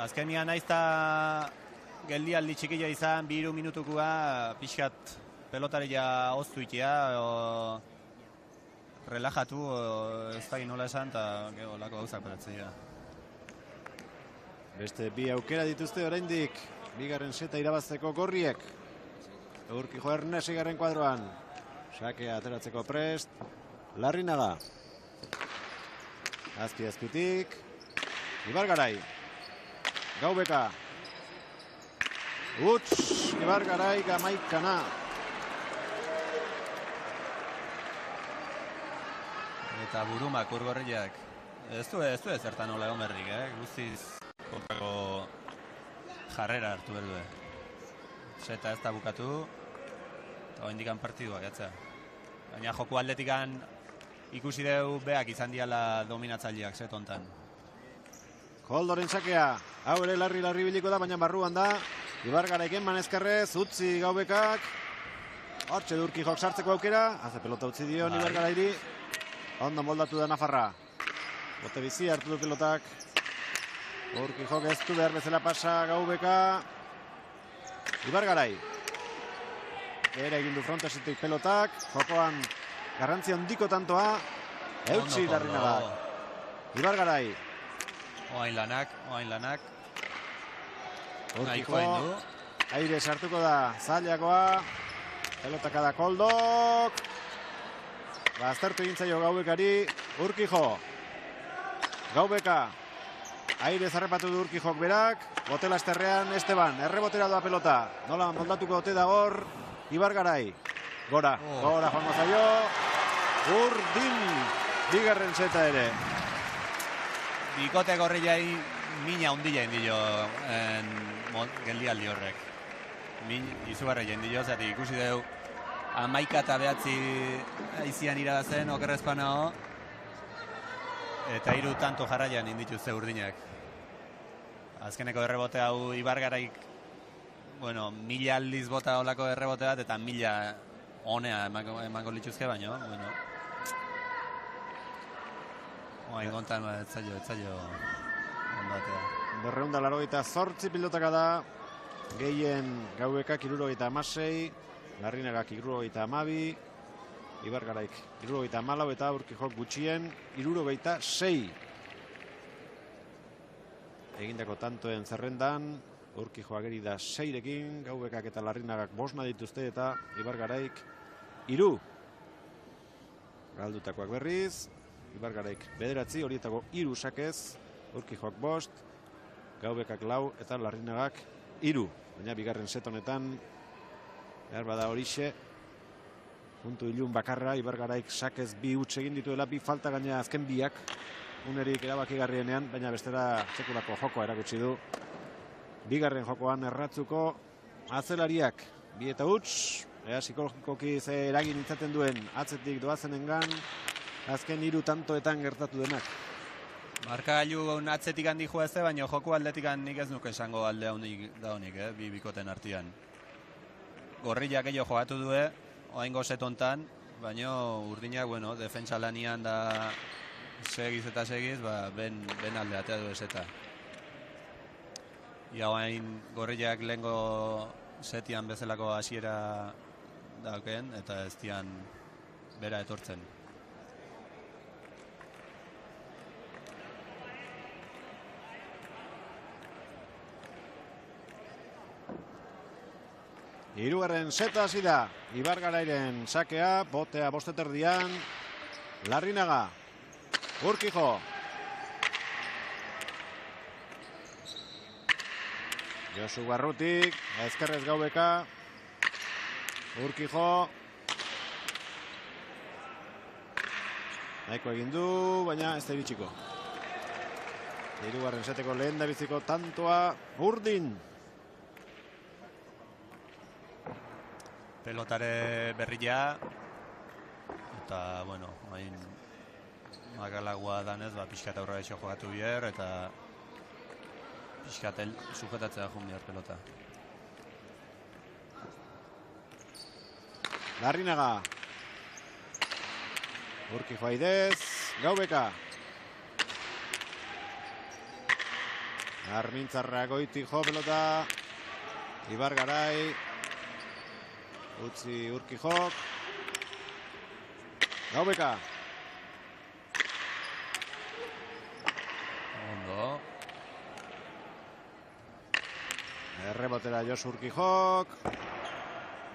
Azkenian naizta geldialdi txikila izan, 2 minutukua pixkat pelotaria oztu itea, relajatu, ez da nola esan, eta olako gauzak peratzea. Beste 2 aukera dituzte oraindik, bigarren seta irabazteko gorriek. Urkijo Ernest igarren kuadroan. Sakea ateratzeko prest. Larrinaga. Azpitik. Ibargarai. Gaubeka. Uts, Ibargarai Gamaikana. Eta burumak urgorriak. Ez du ezertan nola egomerrik, guztiz kontrako jarrera hartu berdue. Seta ez da bukatu, eta indikan partidua gatzea. Baina joku atletikan ikusi deu beak izan diala dominatzaileak setontan. Koldoren sakea, hau ere larri biliko da, baina barruan da. Ibargaraiken manezkarrez, utzi Gaubekak. Hortxe du Urkijok sartzeko aukera, haze pelota utzi dio Ibargarairi. Ondo moldatu da Nafarra. Bote bizi hartu du pelotak. Urkijok ez du behar bezala pasa Gaubeka. Ibargarai. Ere egin du frontasetik pelotak. Jokoan garrantzia handiko tantoa. Eutsi Larrinaga. Ibargarai. Oain lanak. Urkijo. Aire sartuko da zailakoa. Pelotaka da Koldok. Baztertu egin zaio Gaubekari. Urkijo. Gaubeka. Aire zarrepatu du Urkijok berak. Botela esterrean Esteban. Errebotera doa pelota. Nola moldatuko ote da hor. Ibargarai. Gora joango zaio. Urdin. Bigarren seta ere. Bikote gorriai mina hundila indio geldialdi horrek. Izugarra indio, zati ikusi deu 11 eta 9 izian irabazen okerrezpanao. Eta 3 tanto jarraian indituzte urdinak. Azkeneko errebote hau Ibargaraik, 1000 aldiz bota olako errebote bat, eta 1000 honea emango lituzke baino. Oain gontan etzaio ondatea. 288 pilotaka da. Gehien Gaubekak 76, Larrinagak 72, Ibargaraik 74 eta Urkijok gutxien 76. Egindako tantoen zerrendan, Urkijo ageri da 6rekin, Gaubekak eta Larrinagak 5 dituzte eta Ibargaraik 3. Galdutakoak berriz, Ibargaraik 9, horietako 3 sakez, Urkijoak 5, Gaubekak 4 eta Larrinagak 3. Baina bigarren set honetan, behar bada horixe, puntu ilun bakarra, Ibargaraik sakez 2 huts egin dituela, 2 falta gaina azken biak, unerik erabakigarrienean, baina bestera sekulako joko erakutsi du. Bigarren jokoan erratzuko atzelariak, 2 eta huts, psikologikoki ze eragin izaten duen atzetik doazenengan, azken 3 tantoetan gertatu denak. Markagailu atzetik handi joa ez, baina joku aldetik nik ez nuke esango alde honik, bi bikoten artean. Gorriak gehiago jogatu du, oaingo setontan, baina urdinak, bueno, defentsa lanian da segiz eta segiz, ben alde atea du ez eta. Ia oain gorriak lehengo setian bezalako hasiera dauken, eta ez dian bera etortzen. Hirugarren seta hasi da. Ibargarairen sakea, botea bosteterdian. Larrinaga. Urkijo. Josu Barrutik, ezkerrez Gaubeka. Urkijo. Nahiko egin du, baina ez da iritsiko. Hirugarren seteko lehen da biziko tantoa urdin. Pelotare berria, eta, bueno, hain magalagua danez, pixkat aurra eixo jogatu bier, eta pixkat sujetatzea jun bier pelota. Larrinaga. Urkijo aidez, Gaubeka. Armintzarra goiti jo pelota. Ibargarai. Utzi Urkijok. Gaubeka. Ondo. Errebotera Josu Urkijok.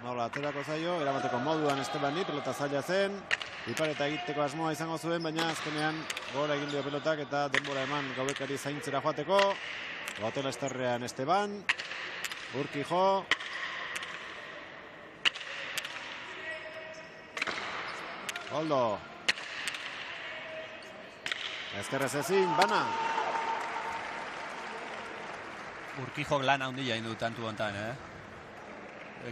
Nola aterako zaio, eramateko moduan Estebani, pelota zaila zen. Ipareta egiteko asmoa izango zuen, baina azkenean gora egin dio pelotak eta denbora eman Gaubekari zaintzera joateko. Botela esterrean Esteban. Urkijo. Oldo. Ezkerrez ezin, bana. Urkijok lan handia indu tantu hontan,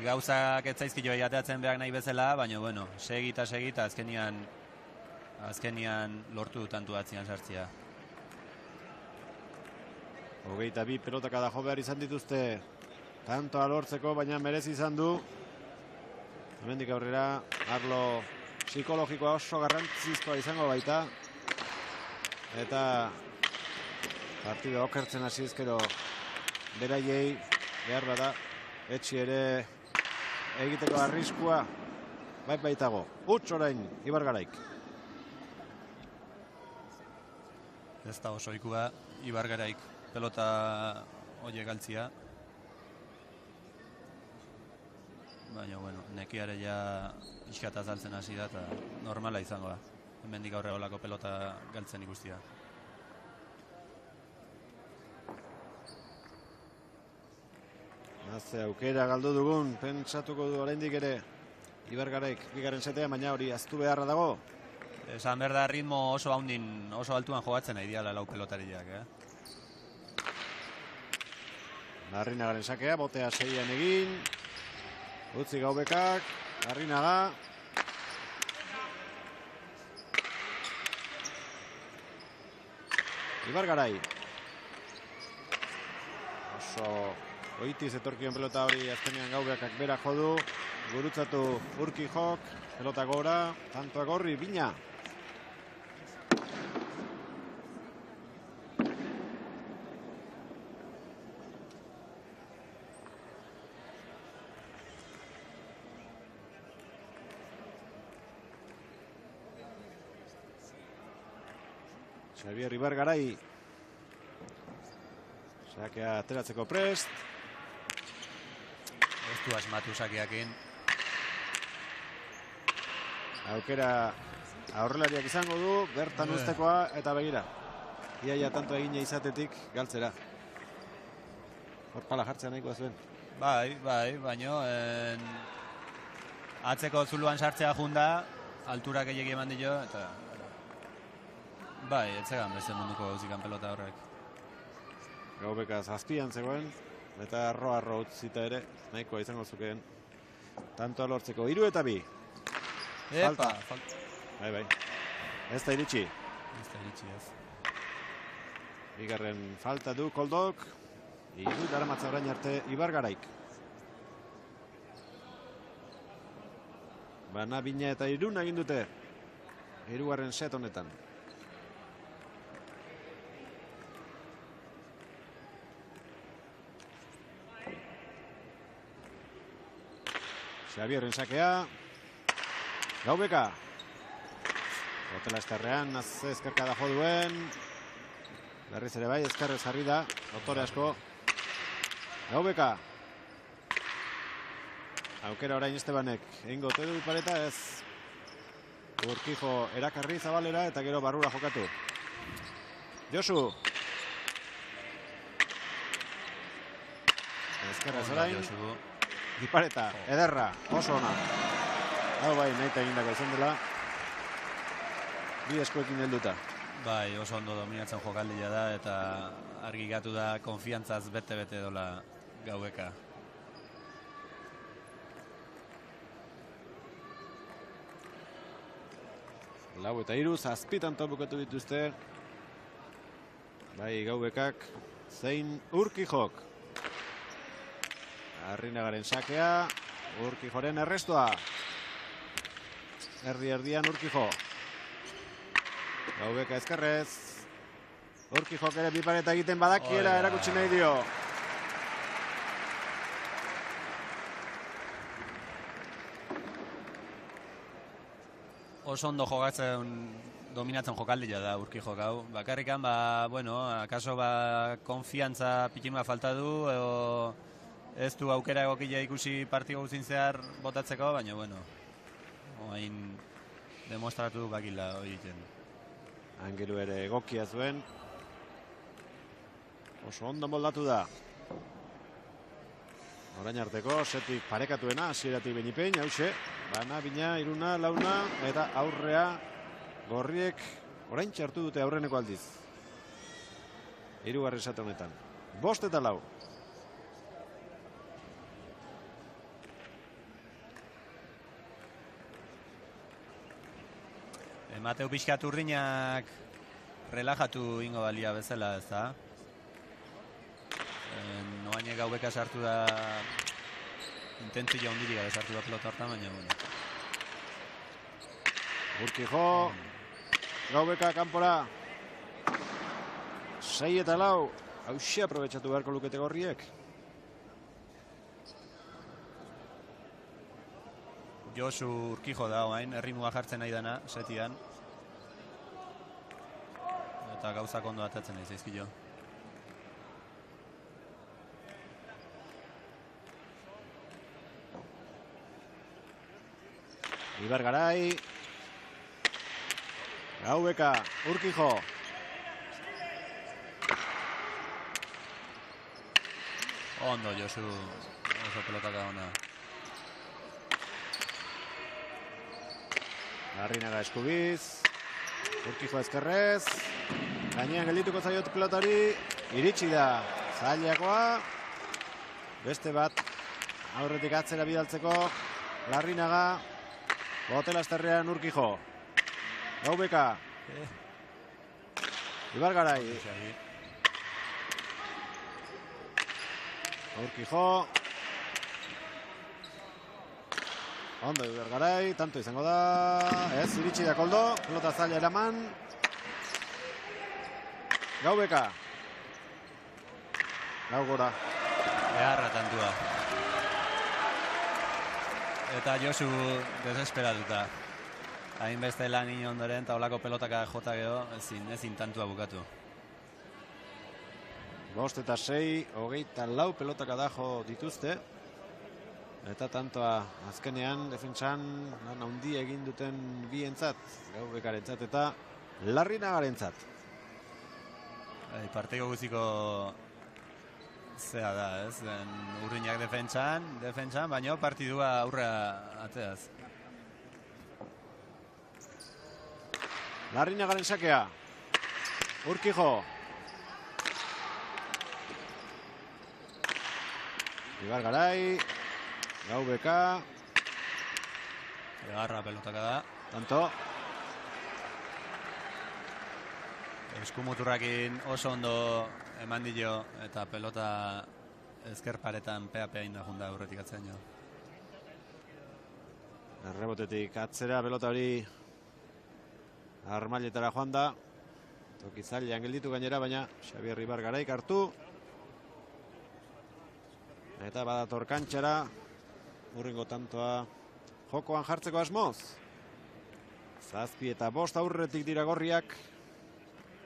Gauzak ez zaizkio jateatzen behar nahi bezala, baina, bueno, segita, azkenian lortu tantu atzian sartzea. 22 pelotaka da jo behar izan dituzte tantoa lortzeko, baina merezi izan du. Hemendik aurrera, arlo psikologikoa oso garrantzizkoa izango baita. Eta partida okertzen hasi ezkero beraiei behar bada etxi ere egiteko arriskua baitago. Huts orain Ibargaraik. Ez da oso ikua Ibargaraik pelota horiek galtzia. Baina, bueno, nekiare ja pixkat azaltzen hasi da eta normala izango da. Hemendik aurre olako pelota galtzen ikustia. Ze aukera galdu dugun, pentsatuko du oraindik ere Ibargaraik bigarren setea, baina hori aztu beharra dago. Esan behar da ritmo oso haundin, oso altuan jogatzen nahi diala lau pelotariak, Larrinagaren sakea, botea 6an egin. Utzi Gaubekak, Larrinaga. Ibargarai. Oso goitiz etorkion pelota hori azkenean Gaubekak bera jodu. Gurutzatu Urkijok, pelota gora, tantoa gorri, bina. Xavier Ibargarai. Sakea ateratzeko prest. Ez du asmatu sakeakin. Aukera aurrelariak izango du, bertan uztekoa eta begira. Iaia tanto egine izatetik galtzera. Hor pala jartzea nahikoa zuen. Bai, baino atzeko zuluan sartzea junda, altura gehiagi eman dio, eta bai, etzegan beste munduko gauzikan pelota horrek. Gaubeka zazpian zegoen, eta arro utzita ere, nahikoa izango zukeen. Tantoa lortzeko, 3 eta 2. Falta. Bai. Ez da iritsi. Ez. Bigarren falta du Koldok. Iru daramatza orain arte Ibargaraik. Bana, Bina eta Irun egin dute. Hirugarren set honetan. Xabierren sakea. Gaubeka. Hotela estarrean, ezkerka da jo duen. Berriz ere bai, ezkerrez jarri da. Otore asko. Gaubeka. Aukera orain Estebanek. Eingo ote du pareta ez. Urkijo erakarri zabalera eta gero barrura jokatu. Josu. Ezkerrez orain. Dipareta, ederra, oso ona. Hau bai, nahi eta egindako izan dela. Bi eskuekin helduta. Bai, oso ondo dominatzen jokaldia da eta argi gatu da konfiantzaz bete-bete dola Gaubeka. Lau eta hiru, zazpitan bukatu dituzte. Bai, Gaubekak, zein Urkijok. Arrinagaren sakea, Urkijoren errestua. Erdi-erdian Urkijo. Gaubeka ezkerrez. Urkijok ere bipareta egiten badakiela erakutsi nahi dio. Oso ondo jokatzen, dominatzen jokaldia da Urkijo gau. Bakarrikan, bueno, akaso konfiantza pikima falta du, edo ez du aukera egokila ikusi partido guztin zehar botatzeko, baina, bueno, oain demostratu bakila hori egiten. Angelu ere egokia zuen. Oso ondo moldatu da. Orain arteko, setik parekatuena, hasieratik Benipein, hause. Bana, Bina, Iruna, Launa, eta aurrea gorriek orain txartu dute aurreneko aldiz. Hirugarren zati honetan. 5 eta 4. Mateu pixkat urdinak relajatu ingo balia bezala, ez da? Noaine Gaubeka sartu da, intentzia hondirik gabe sartu da pelota hartan, baina, bueno. Urkijo, Gaubeka kanpora. 6 eta 4. Hauxe aprobetxatu beharko lukete gorriek. Josu Urkijo da oain, erritmoa jartzen nahi dana, setidan. Eta gauzak ondo atatzen nahi zaizkio. Ibargarai. Gaubeka, Urkijo. Ondo Josu, oso pelotaka ona. Larrinaga eskubiz. Urkijo ezkerrez. Gainean geldituko zaiot pelotari. Iritsi da zailakoa. Beste bat aurretik atzera bidaltzeko. Larrinaga. Botela esterrean Urkijo. Gaubeka. Ibargarai. Urkijo. Ondo Ibargarai, tanto izango da. Ez, iritsi da Koldo. Pelota zaila eraman. Gaubeka. Gau gora. Beharra tantua. Eta Josu desesperatuta. Hainbeste lan ondoren, taulako pelotaka jota geho, ezin tantua bukatu. 5 eta 6, 24 pelotaka dajo dituzte. Eta tantoa azkenean defentsan lan handi egin duten bientzat, Gaubekarentzat eta Larrinagarentzat. Parteko guztiko zea da, ez? Urdinak defentsan, baina partidua aurrea ateaz. Larrinagaren sakea. Urkijo. Ibargarai. Gaubeka. Egarra pelotaka da. Tanto. Eskumuturrakin oso ondo eman dio eta pelota ezker paretan pea inda junda aurretik atzen jo. Errebotetik atzera pelota hori Armailetara joan da. Toki zailean gelditu gainera, baina Xabier Ibargaraik hartu. Eta badator kantxara. Urrengo tantoa jokoan jartzeko asmoz. 7 eta 5 aurretik dira gorriak.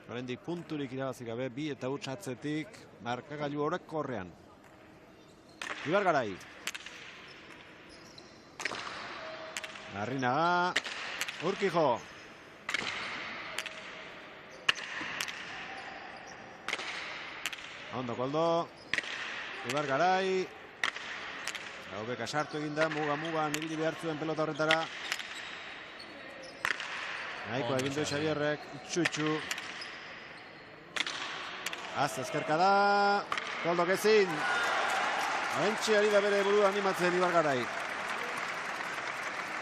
Oraindik punturik irabazi gabe, 2 eta huts atzetik markagailu orokorrean. Ibargarai. Larrinaga. Urkijo. Ondo koldo. Ibargarai. Gaubeka sartu eginda, muga nibili behartzuen pelota horretara. Nahiko egindu Xabierrek, txutxu. Ezkerka da. Koldo gezin. Horentxe ari da bere burua animatzen Ibargarai.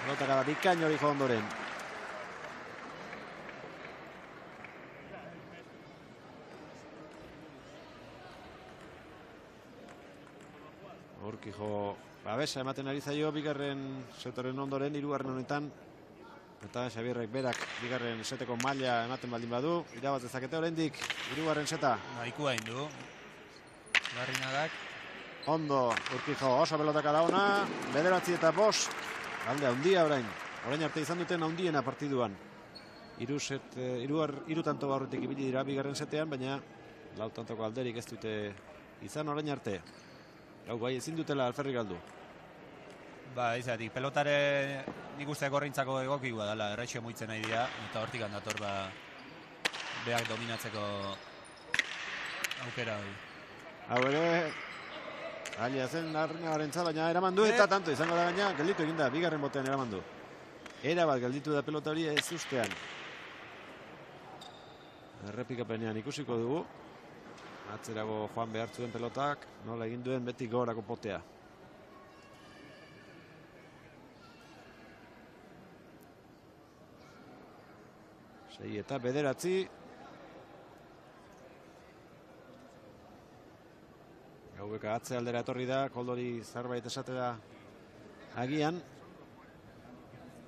Pelota gara bikain hori jo ondoren. Urkijo babesa ematen ari zaio bigarren setoren ondoren, 3. honetan. Eta Xabierrek berak bigarren seteko maila ematen baldin badu. Irabaz dezakete oraindik 3. seta. Nahikoa indu. Larrinagak. Ondo, Urkijo oso pelotaka da ona. 9 eta 5. Alde handia orain. Orain arte izan duten handiena partiduan. 3 tanto aurretik ibili dira bigarren setean, baina 4 tantoko alderik ez dute izan orain arte. Hau bai ezin dutela alferrik galdu. Ba, izatik, pelotare nik uste gorrintzako egokikoa dela, erraixo muitzen nahi dira, eta hortik handator beak dominatzeko aukera hori. Hau ere, alia zen Larrinagaren baina eraman du eta tanto izango da gaina, gelditu eginda, bigarren botean eraman du. Erabat gelditu da pelota hori ez ustean. Errepikapenean ikusiko dugu. Atzerago joan behartzuen pelotak, nola egin duen beti gorako potea. Sei eta 9. Gaubeka atze aldera etorri da, Koldori zerbait esatera agian.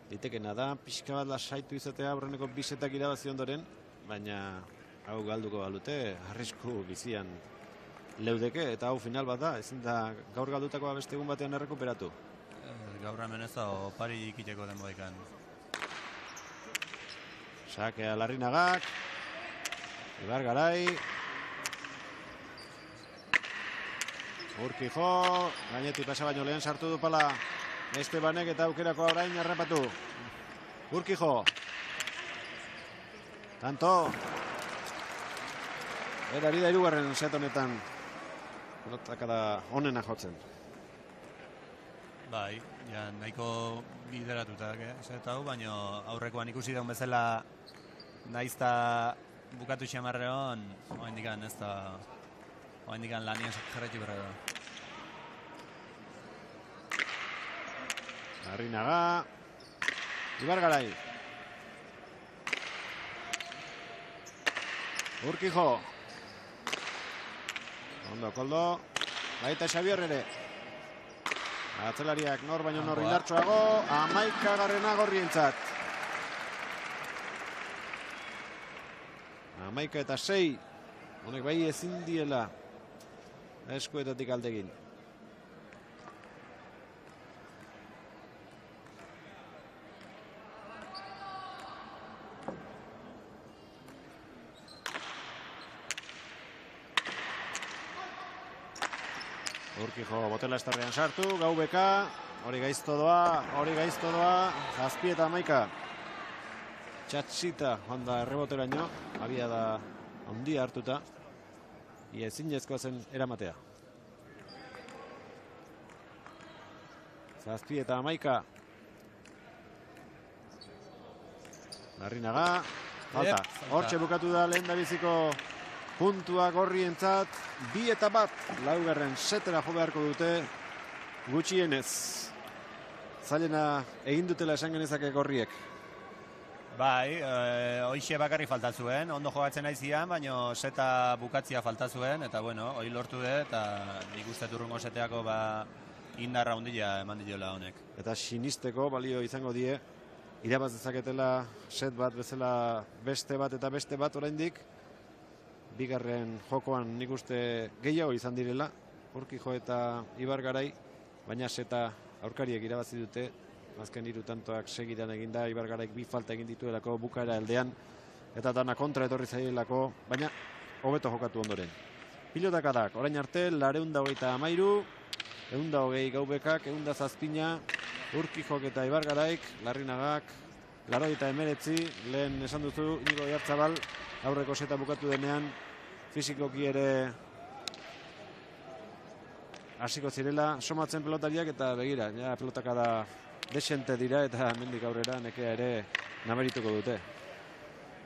Litekena da, pixka bat lasaitu izatea aurreneko 2 setak irabazi ondoren, baina hau galduko balute, arrisku bizian leudeke, eta hau final bat da, ezin da gaur galdutakoa beste egun batean errekuperatu. Gaur hemen ez da, opari ikiteko denboikan. Sakea Larrinagak. Ibargarai. Urkijo. Gainetik pasa baino lehen sartu du pala Estebanek eta aukerako orain errepatu. Urkijo. Tanto. Erari da 3. set honetan. Pelotakada onena jotzen. Bai, ja nahiko bideratuta set hau, baina aurrekoan ikusi daun bezala naizta bukatu xamarreon, oaindikan ez da, oaindikan lanien jarretu berra da. Larrinaga. Ibargarai. Urkijo. Ondo, Koldo. Baita Xabier ere. Atzelariak nor baino nor indartsuago. 11. gorrientzat. 11 eta 6. Honek bai ezin diela eskuetatik aldegin. Urkijo botela estarrean sartu, Gaubeka, hori gaizto doa, 7 eta 11. Txatxita joan da erreboteraino, abia da handia hartuta, ezinezkoa zen eramatea. 7 eta 11. Larrinaga, falta. Hortxe bukatu da lehen da biziko puntua gorrientzat, 2 eta 1, 4. setera jo beharko dute gutxienez. Zailena egin dutela esan genezake gorriek. Bai, hoixe bakarri falta zuen, ondo jogatzen aizian, baina seta bukatzia falta zuen, eta bueno, hori lortu dut, eta nik uste urrungo seteako indarra hundila eman diola honek. Eta sinisteko balio izango die, irabaz dezaketela set bat bezala beste bat oraindik. Bigarren jokoan nik uste gehiago izan direla, Urkijo eta Ibar Garai, baina seta aurkariek irabazi dute. Azken 3 tantoak segidan eginda, Ibar Garaik 2 falta egin dituelako bukaera aldean, eta dana kontra etorri zaielako, baina hobeto jokatu ondoren. Pilotakadak, orain arte, 223, 120 Gaubekak, 107 Urkijok eta Ibar Garaik, Larrinagak, 89, lehen esan duzu, Inigo Oyarzabal, aurreko seta bukatu denean, fizikoki ere hasiko zirela, somatzen pelotariak, eta begira, ja, pelotakada desente dira, eta mendik aurrera nekea ere nabarituko dute.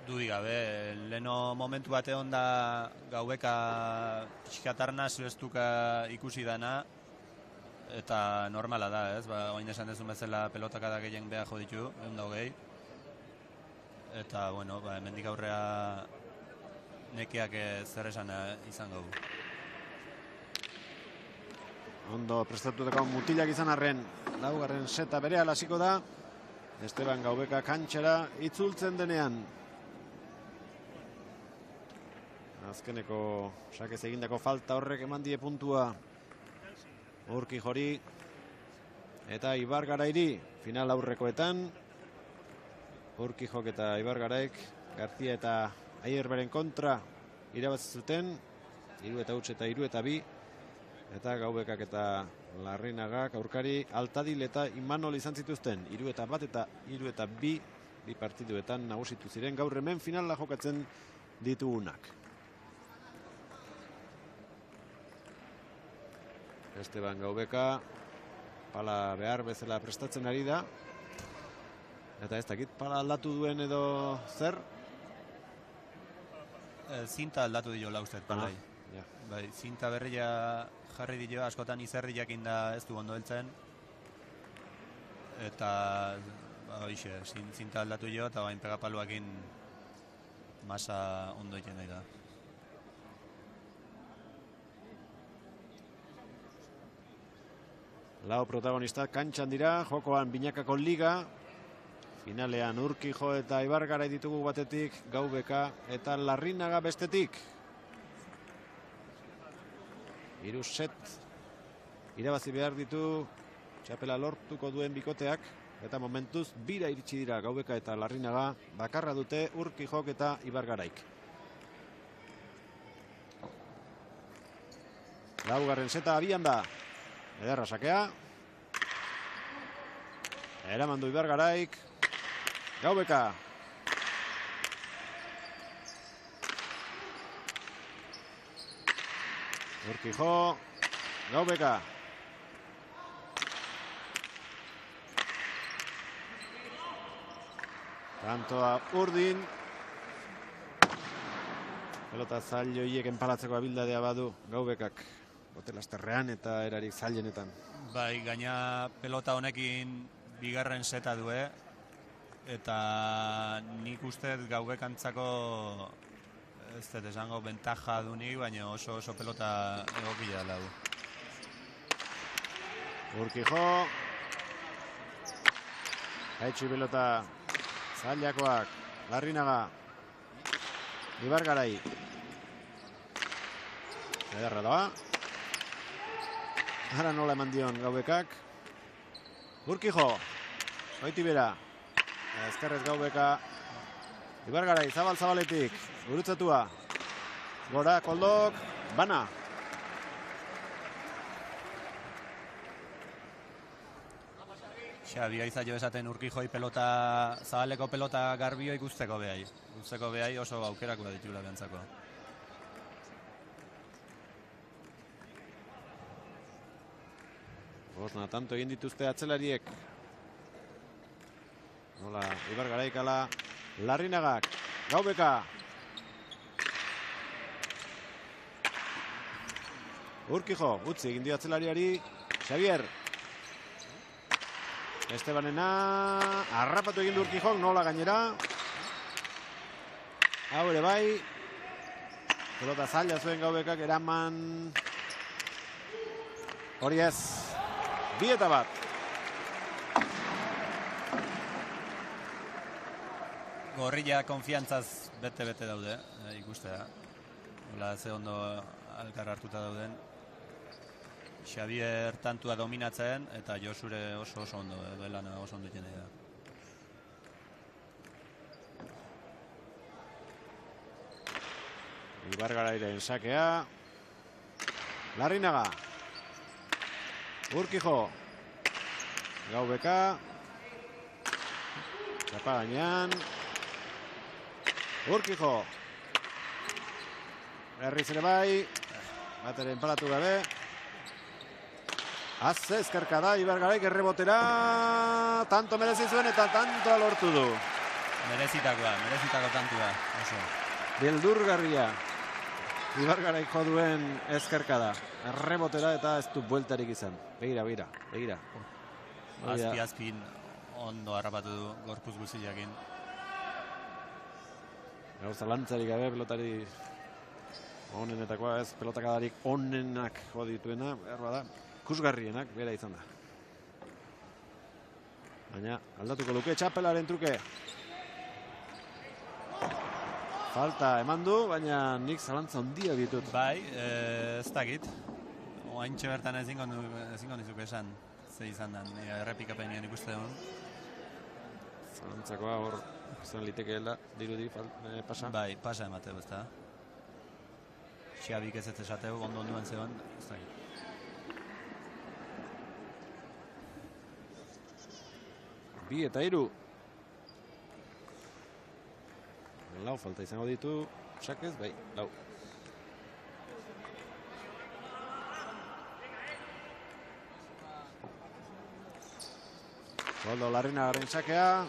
Dudik gabe, leno momentu bate onda Gaubeka pixkatarna zuestuka ikusi dana, eta normala da, ez? Oin esan dezun bezala pelotakada gehien behar jo ditu, 120. Eta, bueno, mendik aurrera nekeak zer esan izango du. Ondo prestatutako mutilak izan arren, laugarren seta bere hasiko da. Esteban Gaubeka kantxera itzultzen denean. Azkeneko sakez egindako falta horrek eman die puntua Urkijori eta Ibar Garairi final aurrekoetan. Urkijok eta Ibar Garaik García eta Aierberen kontra irabazi zuten 3-8 eta 3-2. Eta Gaubekak eta Larrinagak aurkari Altadil eta Imanol izan zituzten. 3-1 eta 3-2 bi partiduetan nagusitu ziren. Gaur hemen finala jokatzen ditugunak. Esteban Gaubeka pala behar bezala prestatzen ari da. Eta ez dakit pala aldatu duen edo zer? Zinta aldatu dio lauzet palai. Bai, zinta berria jarri dio, askotan izerriak inda ez du ondo heltzen. Eta, hoixe, zinta aldatu jo, eta bain pegapaluakin masa ondo egiten nahi da. Lau protagonista kantxan dira, jokoan binakako liga. Finalean Urkijo eta Ibar Garai ditugu batetik, Gaubeka eta Larrinaga bestetik. 3 set irabazi behar ditu txapela lortuko duen bikoteak, eta momentuz bira iritsi dira Gaubeka eta Larrinaga, bakarra dute Urkijok eta Ibar Garaik. Laugarren seta abian da. Ederra sakea. Eraman du Ibar Garaik. Gaubeka. Urkijo. Gaubeka. Tantoa urdin. Pelota zail joiek enpalatzeko abildadea badu Gaubekak. Botelazterrean eta erarik zailenetan. Bai, gaina pelota honekin bigarren seta due. Eta nik uste Gaubekantzako ez dut esango bentaja dunik, baina oso pelota egokia dela du. Urkijo. Haitxu pelota zailakoak. Larrinaga. Ibar Garai. Ederra doa. Ara nola eman dion Gaubekak. Urkijo. Goiti bera. Ezkerrez Gaubeka. Ibar Garai, zabaletik. Gurutzatua. Gora, koldok. Bana. Xabi aizaio esaten Urkijoi pelota, zabaleko pelota garbio ikusteko behai. Ikusteko behai oso aukerako da ditula behantzako. Bosna, tanto egin dituzte atzelariek. Nola, Ibar Garaik ala Larrinagak. Gaubeka. Urkijo, utzi egin dio atzelariari. Xavier. Estebanena. Arrapatu egin du Urkijok, nola gainera. Hau ere bai. Pelota zaila zuen Gaubekak eraman. Hori ez. 2-1. Gorrilla konfiantzaz bete daude, ikustea. Hola, ze ondo alkar hartuta dauden. Xavier tantua dominatzen, eta Josure oso ondo, duelana oso ondo jene da. Ibargarairen sakea. Larrinaga. Urkijo. Gaubeka. Txapa gainean. Urkijo. Berriz ere bai. Bateren palatu gabe. Azze ezkerka da Ibargaraik errebotera. Tanto merezi zuen eta tanto lortu du. Merezitako tantua. Oso. Beldurgarria. Ibargaraik jo duen ezkerka da. Errebotera eta ez du bueltarik izan. Begira. Azpin ondo harrapatu du gorpuz guziakin. Gauza lantzarik gabe pelotari onenetakoa ez, pelotakadarik onenak jo dituena, behar da, ikusgarrienak bera izan da. Baina aldatuko luke txapelaren truke. Falta eman du, baina nik zalantza handia ditut. Bai, ez dakit. Oaintxe bertan ezingo nizuk esan, ze izan den, errepikapenean ikuste duen. Zalantzakoa hor izan litekeela, dirudi pasa. Bai, pasa emateu, ez da. Xabik ez esateu, ondo onduan zegoen, ez dakit. Bi eta hiru. Lau falta izango ditu, sakez, bai, lau. Koldo Larrinagaren sakea.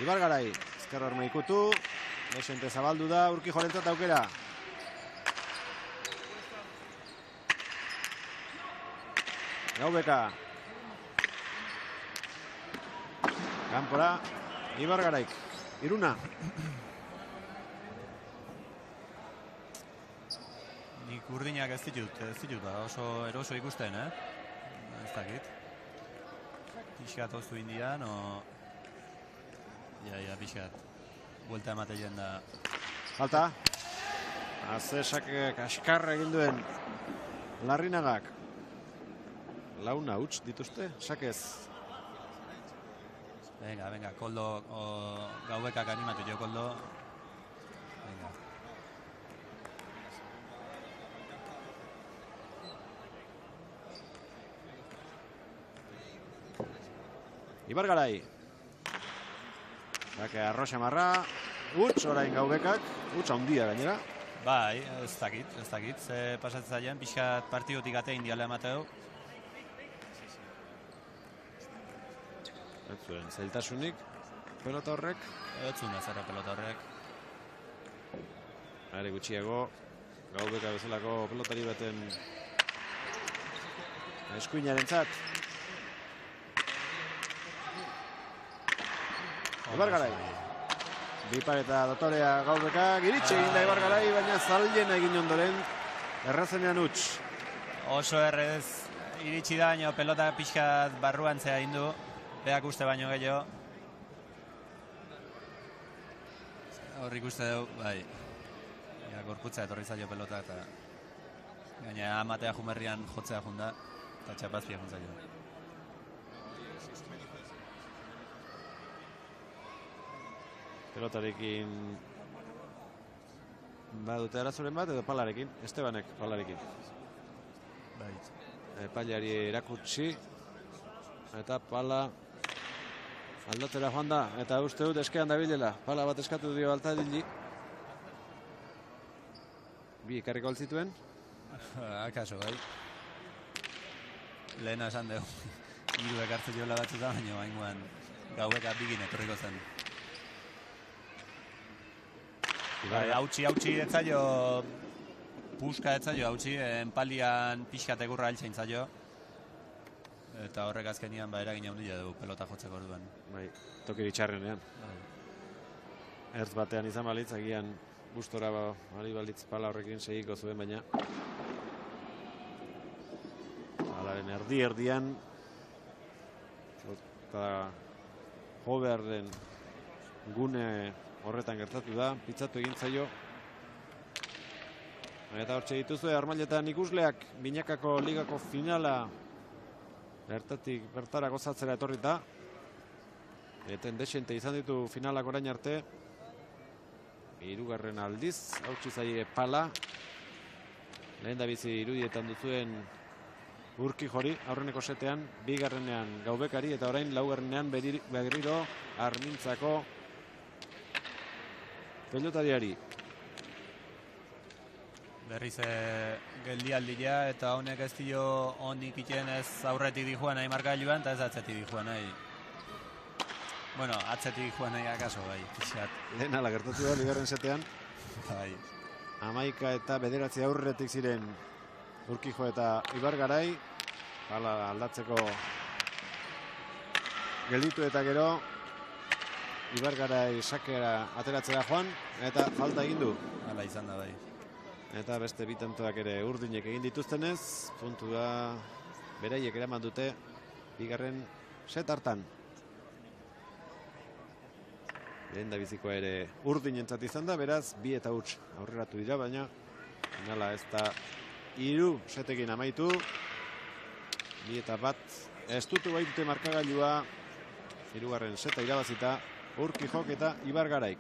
Ibargarai, ezker horma ikutu. Lexente zabaldu da, Urkijorentzat aukera. Gaubeka. Kanpora, Ibargaraik. Iruna. Nik urdinak ez ditut, oso eroso ikusten, ez dakit. Pixkat oztu indian, Ja, pixkat. Buelta emateien da. Falta. Azesak kaskarra egin duen Larrinagak. Launa huts dituzte, sakez. Venga, Koldo, Gaubekak animatu jo, Koldo. Venga. Ibargarai. Sake arroxa marra. Huts orain Gaubekak. Huts handia gainera. Bai, ez dakit. Ze pasatzen zaien, pixkat partidotik ate indiala emateu. Ez zuen, zailtasunik pelota horrek. Ez zuen azara pelota horrek. Are gutxiago, Gaubeka bezalako pelotari baten eskuinaren zat. Ibargarai. Bipar eta dotorea Gaubeka. Giritxe egin da Ibargarai, baina zalien egin ondoren errazenean huts. Oso errez iritsi da, baina pelota pixkat barruan zea indu. Beak uste baino gehiago. Hor ikuste dugu, bai. Gorputza etorri zailo pelota eta gaina amatea jumerrian jotzea junda eta txapazpia juntzailo. Pelotarekin badute arazoren bat edo palarekin, Estebanek palarekin. Bai. Pailari erakutsi eta pala aldatera joan da eta uste dut eskean dabilela. Pala bat eskatu dio Altadilli. Bi ekarriko altzituen. Akaso, bai. Lehena esan dugu. Hiru ekartzen jola batzuta, baina baingoan Gaubeka bigin etorriko zen. Bai, hautsi etzaio, puska etzaio hautsi, enpaldian pixkat egurra altzain zaio. Eta horrek azkenian eragin handia dugu pelota jotzeko orduan. Bai, tokiri txarrenean. ertz batean izan balitz, agian gustora bali balitz pala horrekin segiko zuen, baina palaren erdian eta jo behar den gune horretan gertatu da, pitzatu egin zaio. Eta hortxe dituzue, Armailetan ikusleak binakako ligako finala bertara gozatzera etorrita. Eten desente izan ditu finalak orain arte. 3. aldiz, hautsi zaie pala. Lehen da bizi irudietan duzuen Urkijori, aurreneko setean, 2. Gaubekari eta orain 4. berriro Armintzako pelotariari. Berriz geldialdia eta honek ez dio onik iten ez aurretik di joan nahi markailuan eta ez atzetik di joan nahi. Bueno, atzetik di joan nahi akaso bai. Lehen ala gertatu da, 2. setean. Bai. 11 eta 9 aurretik ziren Urkijo eta Ibargarai. Hala aldatzeko gelditu eta gero Ibargarai sakera ateratzea joan eta falta egin du. Hala izan da bai. Eta beste bitantoak ere urdinek egin dituztenez, puntua beraiek eraman dute 2. set hartan. Lehen da bizikoa ere urdinentzat izan da, beraz 2 eta huts aurreratu dira, baina finala ez da 3 setekin amaitu. 2 eta 1 estutu baitute markagailua 3. seta irabazita Urkijok eta Ibargaraik.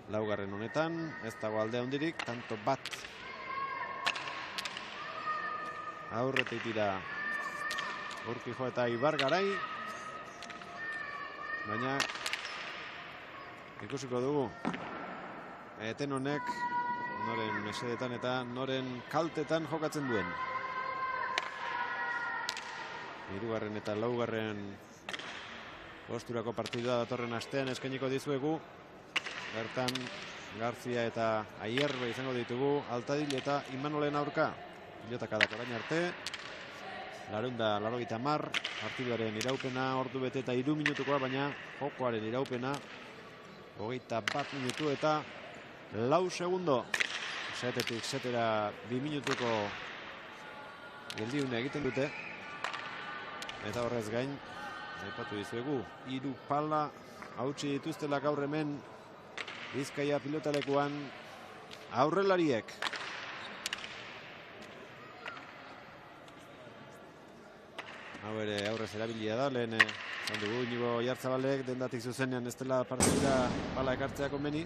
4. honetan, ez dago alde handirik, tanto 1 aurretik dira Urkijo eta Ibargarai, baina ikusiko dugu eten honek noren mesedetan eta noren kaltetan jokatzen duen. 3. eta 4. posturako partidua datorren astean eskainiko dizuegu. Bertan Garzia eta Aierbe izango ditugu, Altadil eta Imanolen aurka. Pilotakadak orain arte. 480 partiduaren iraupena, ordu bete eta 3 minutukoa, baina jokoaren iraupena 21 minutu eta 4 segundo. Setetik setera 2 minutuko geldiune egiten dute. Eta horrez gain, aipatu dizuegu, 3 pala hautsi dituztela gaur hemen Bizkaia pilotalekuan aurrelariek. Hau ere aurrez erabilia da, lehen zan dugu Inigo Oiartzabalek dendatik zuzenean ez dela partida pala ekartzea konbeni,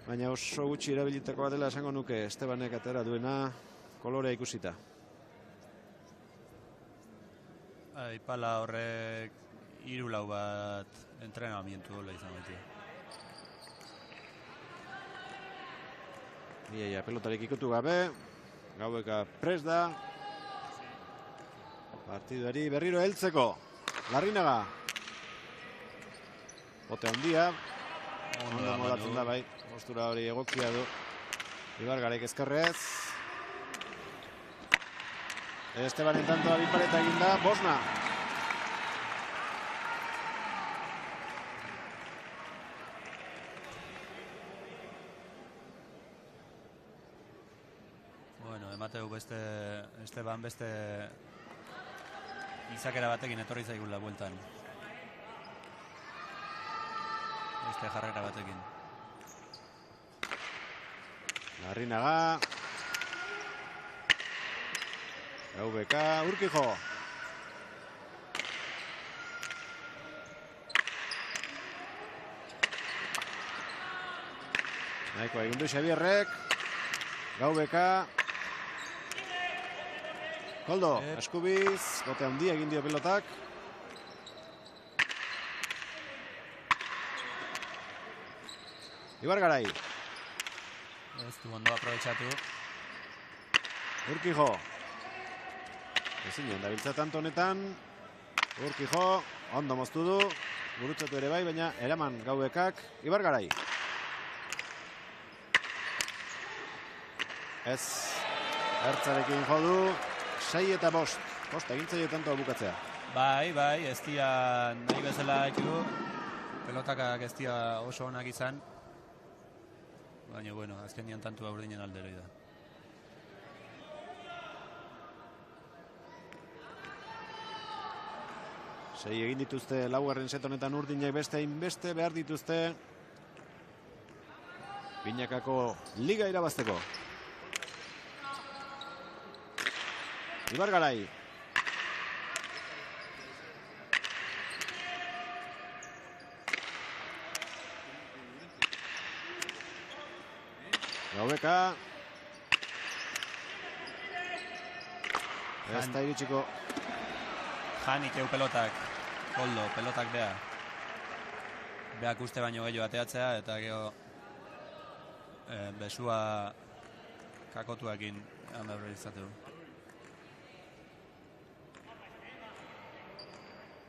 baina oso gutxi erabilitakoa dela esango nuke Estebanek atera duena kolorea ikusita. Pala horrek 3-4 bat entrenamientu dola izan beti. Iaia pelotarik ikutu gabe, Gaubeka prest da. Partiduari berriro heltzeko. Larrinaga. Bote handia. Ondo modatzen da bai. Postura hori egokia du. Ibargarek ezkerrez. Estebanen tantoa bipareta egin da. Bosna. Emateu beste Esteban beste izakera batekin etorri zaigula bueltan. Beste jarrera batekin. Larrinaga. Gaubeka, Urkijo. Nahiko egin du Xabierrek. Gaubeka. Koldo, eskubiz, bote handia egin dio pilotak. Ibargarai. Ez du ondo aprobetxatu. Urkijo. Ezinen dabiltza tanto honetan. Urkijo, ondo moztu du. Gurutzatu ere bai, baina eraman Gaubekak. Ibargarai. Ez, ertzarekin jodu. 6 eta 5. Posta egintzaile tantoa bukatzea. Bai, ez dira nahi bezala ditu. pelotakak ez dira oso onak izan, baina, bueno, azken dian tantua urdinen alderoi da. Sei egin dituzte laugarren set honetan urdinek beste inbeste behar dituzte binakako liga irabazteko. Ibargarai. Gaubeka. Ez da iritsiko. Janik eu pelotak, Koldo, pelotak beha. Beak uste baino gehiago ateatzea, eta geho besua kakotuakin handabre izateu.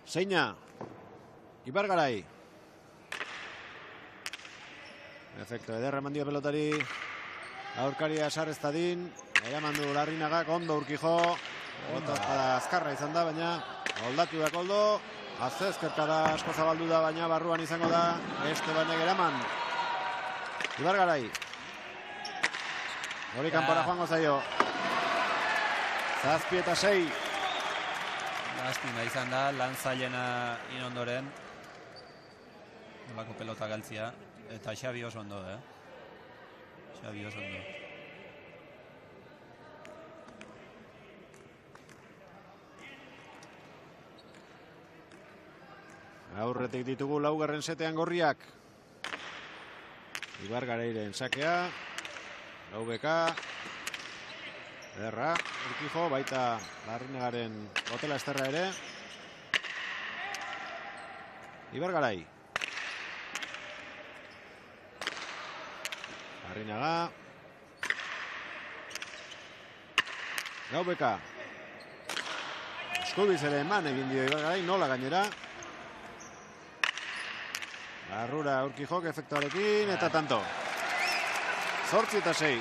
Zeina. Ibargarai. Efekto ederra eman dio pelotari. Aurkaria sarreztadin. Eraman du Larrinagak, ondo Urkijo. Pelota azkarra izan da, baina holdatu da Koldo. Azezkerka da, asko zabaldu da, baina barruan izango da. Estebanek eraman. Ibargarai. Hori kanpora joango zaio. 7 eta 6. Astina izan da, lan zailena inondoren. Olako pelota galtzia. Eta Xabi oso ondo, Xabi oso ondo. Aurretik ditugu laugarren setean gorriak. Ibargarairen sakea. Gaubeka. Ederra. Urkijo, baita Larrinagaren hotela esterra ere. Ibargarai. Larrinaga. Gaubeka. Eskubiz ere eman egin dio Ibargarai, nola gainera. Barrura Urkijok efektuarekin eta tanto. 8 eta 6.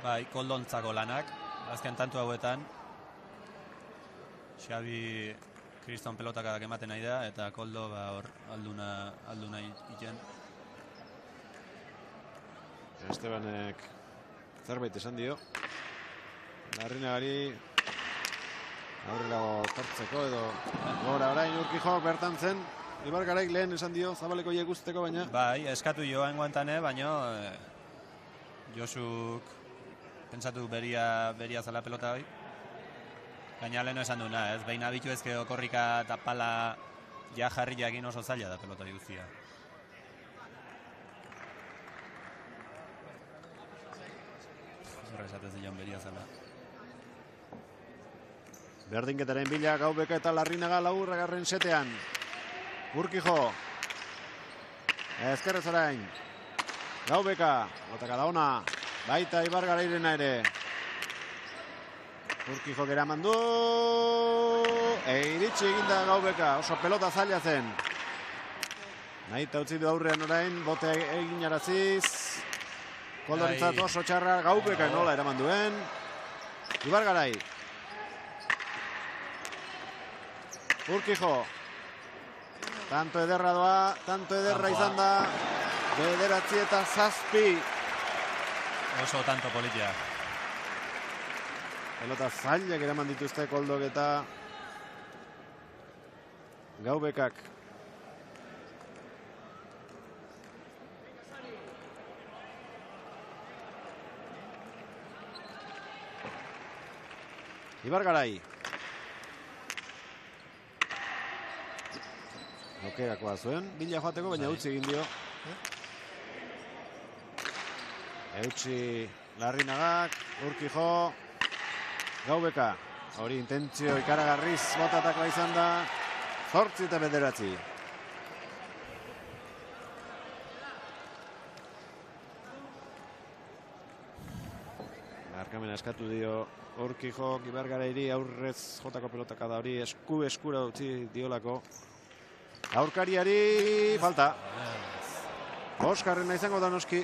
Bai, Koldontzako lanak, azken tantu hauetan. Xabi kriston pelotakadak ematen nahi da, eta Koldo hor alduna iten. Estebanek zerbait esan dio. Larrinagari aurrelago tortzeko edo gora orain Urkijok bertan zen. Ibargaraik lehen esan dio zabaleko guzteko, baina Bai, eskatu joan guantane, baina Josuk pentsatu beria zala pelota hori. Gaina leheno esan duna, ez? Behin abitu ezkeo korrika eta pala ja jarri jakin oso zaila da pelota guztia. Horra esatez dion beria zala. berdinketaren bila Gaubeka eta Larrinaga laurgarren setean. Urkijo. Ezkerrez orain. Gaubeka. Lotaka da ona. Baita Ibargarairena ere. Urkijo eraman du. Eiritsi eginda Gaubeka. Oso pelota zaila zen. Nahita utzi du aurrean orain. Bote egin araziz. Koldorentzat oso txarra. Gaubeka nola eraman duen. Ibargarai. Urkijo. Tanto ederra doa, tanto ederra izan da. 9 eta 7. Oso tanto politia. Pelota zailak eraman dituzte Koldok eta Gaubekak. Ibargarai. Aukerakoa zuen, bila joateko, baina utzi egin dio. Eutsi Larrinagak, Urkijo, Gaubeka. Hori intentzio ikaragarriz botatakoa izan da. 8 eta 9. Barkamena eskatu dio Urkijo, Ibargarairi aurrez jotako pelotaka da hori eskura utzi diolako. Aurkariari falta. Oskarrena izango da noski.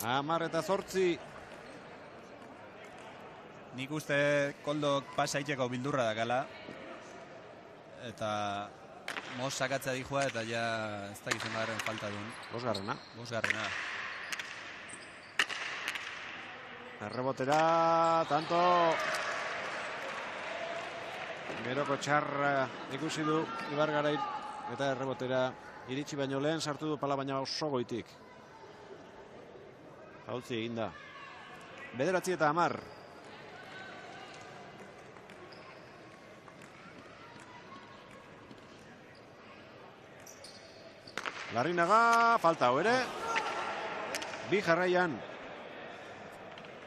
Amar eta 8. Nik uste Koldok pasaiteko bildurra dakala. Eta Mos sakatzea dihua eta ja ez dakizun garren falta duen. Bosgarrena. Errebotera, tanto. Geroko txarra ikusi du Ibargarain eta errebotera iritsi baino lehen sartu du pala baina oso goitik. Jautzi eginda. 9-10. Larrinaga, falta hau ere. Bi jarraian.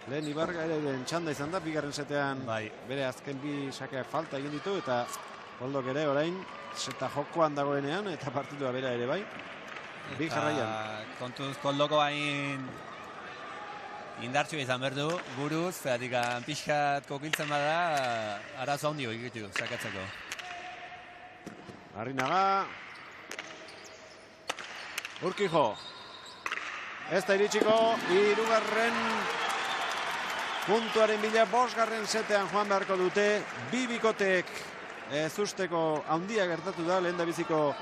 Lehen Ibargaren txanda izan da, bigarren setean bere azken bi sakeak falta egin ditu, eta Koldok ere orain seta jokoan dagoenean, eta partidua bera ere bai. Bi jarraian. Kontuz Koldoko hain indartxua izan berdu, buruz, zeratik pixkat kokiltzen bada, arazo handio egitu sakatzeko. Larrinaga. Urkijo. Ez da iritsiko, hirugarren puntuaren bila, 5. setean joan beharko dute. Bi bikotek ez usteko handia gertatu da, lehen da biziko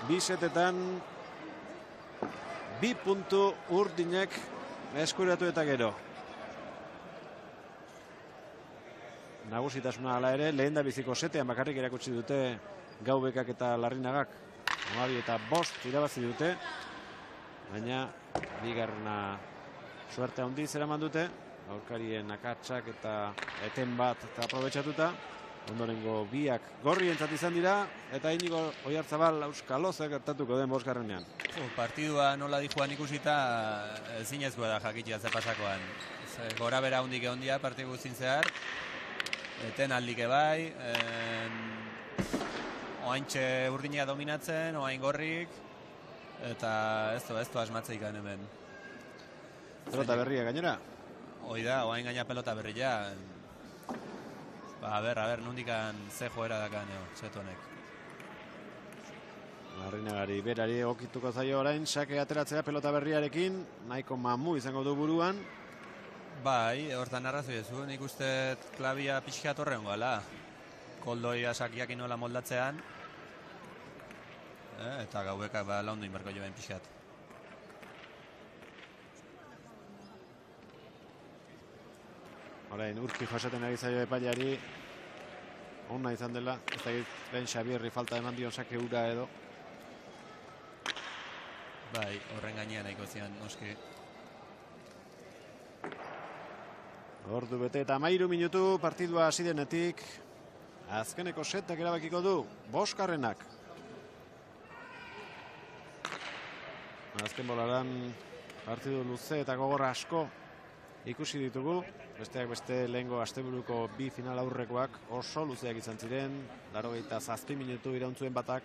bi setetan. 2 puntu urdinek eskuratu eta gero. Nagusitasuna hala ere, lehen da biziko setean bakarrik erakutsi dute Gaubekak eta Larrinagak. 12 eta 5 irabazi dute, baina bigarrena suerte handi zeraman dute, aurkarien akatsak eta eten bat eta aprobetxatuta. Ondorengo biak gorri entzat izan dira, eta Inigo Oiartzabal Euskalozek gertatuko den 5. Partidua nola dijuan ikusita ezinezkoa da jakitia ze pasakoan. Gora bera hundik egondia partidu guztin zehar, eten aldike bai, oaintxe urdina dominatzen, oain gorrik, eta ez du asmatzeik hemen. Pelota berria gainera? Hoi da, oain gaina pelota berria. A ber, nondikan ze joera dakan setu honek. Larrinagari berari egokituko zaio orain, sake ateratzea pelota berriarekin, nahiko mamu izango du buruan. Bai, hortan arrazoi ezu, nik uste klabia pixkat horren gala. Koldoia sakiak inola moldatzean. Eta Gaubekak laundu inberko joan pixkat. Orain, Urkijo esaten ari zaio epaileari, ona izan dela, ez da lehen Xabierri falta eman dion sake ura edo. Bai, horren gainean nahiko zian, noski. Ordu bete eta 13 minutu partidua hasi denetik. Azkeneko setak erabakiko du, 5. Azken bolaran partidu luze eta gogorra asko ikusi ditugu. Besteak beste lehengo asteburuko bi final aurrekoak oso luzeak izan ziren. 87 minutu irauntzuen batak.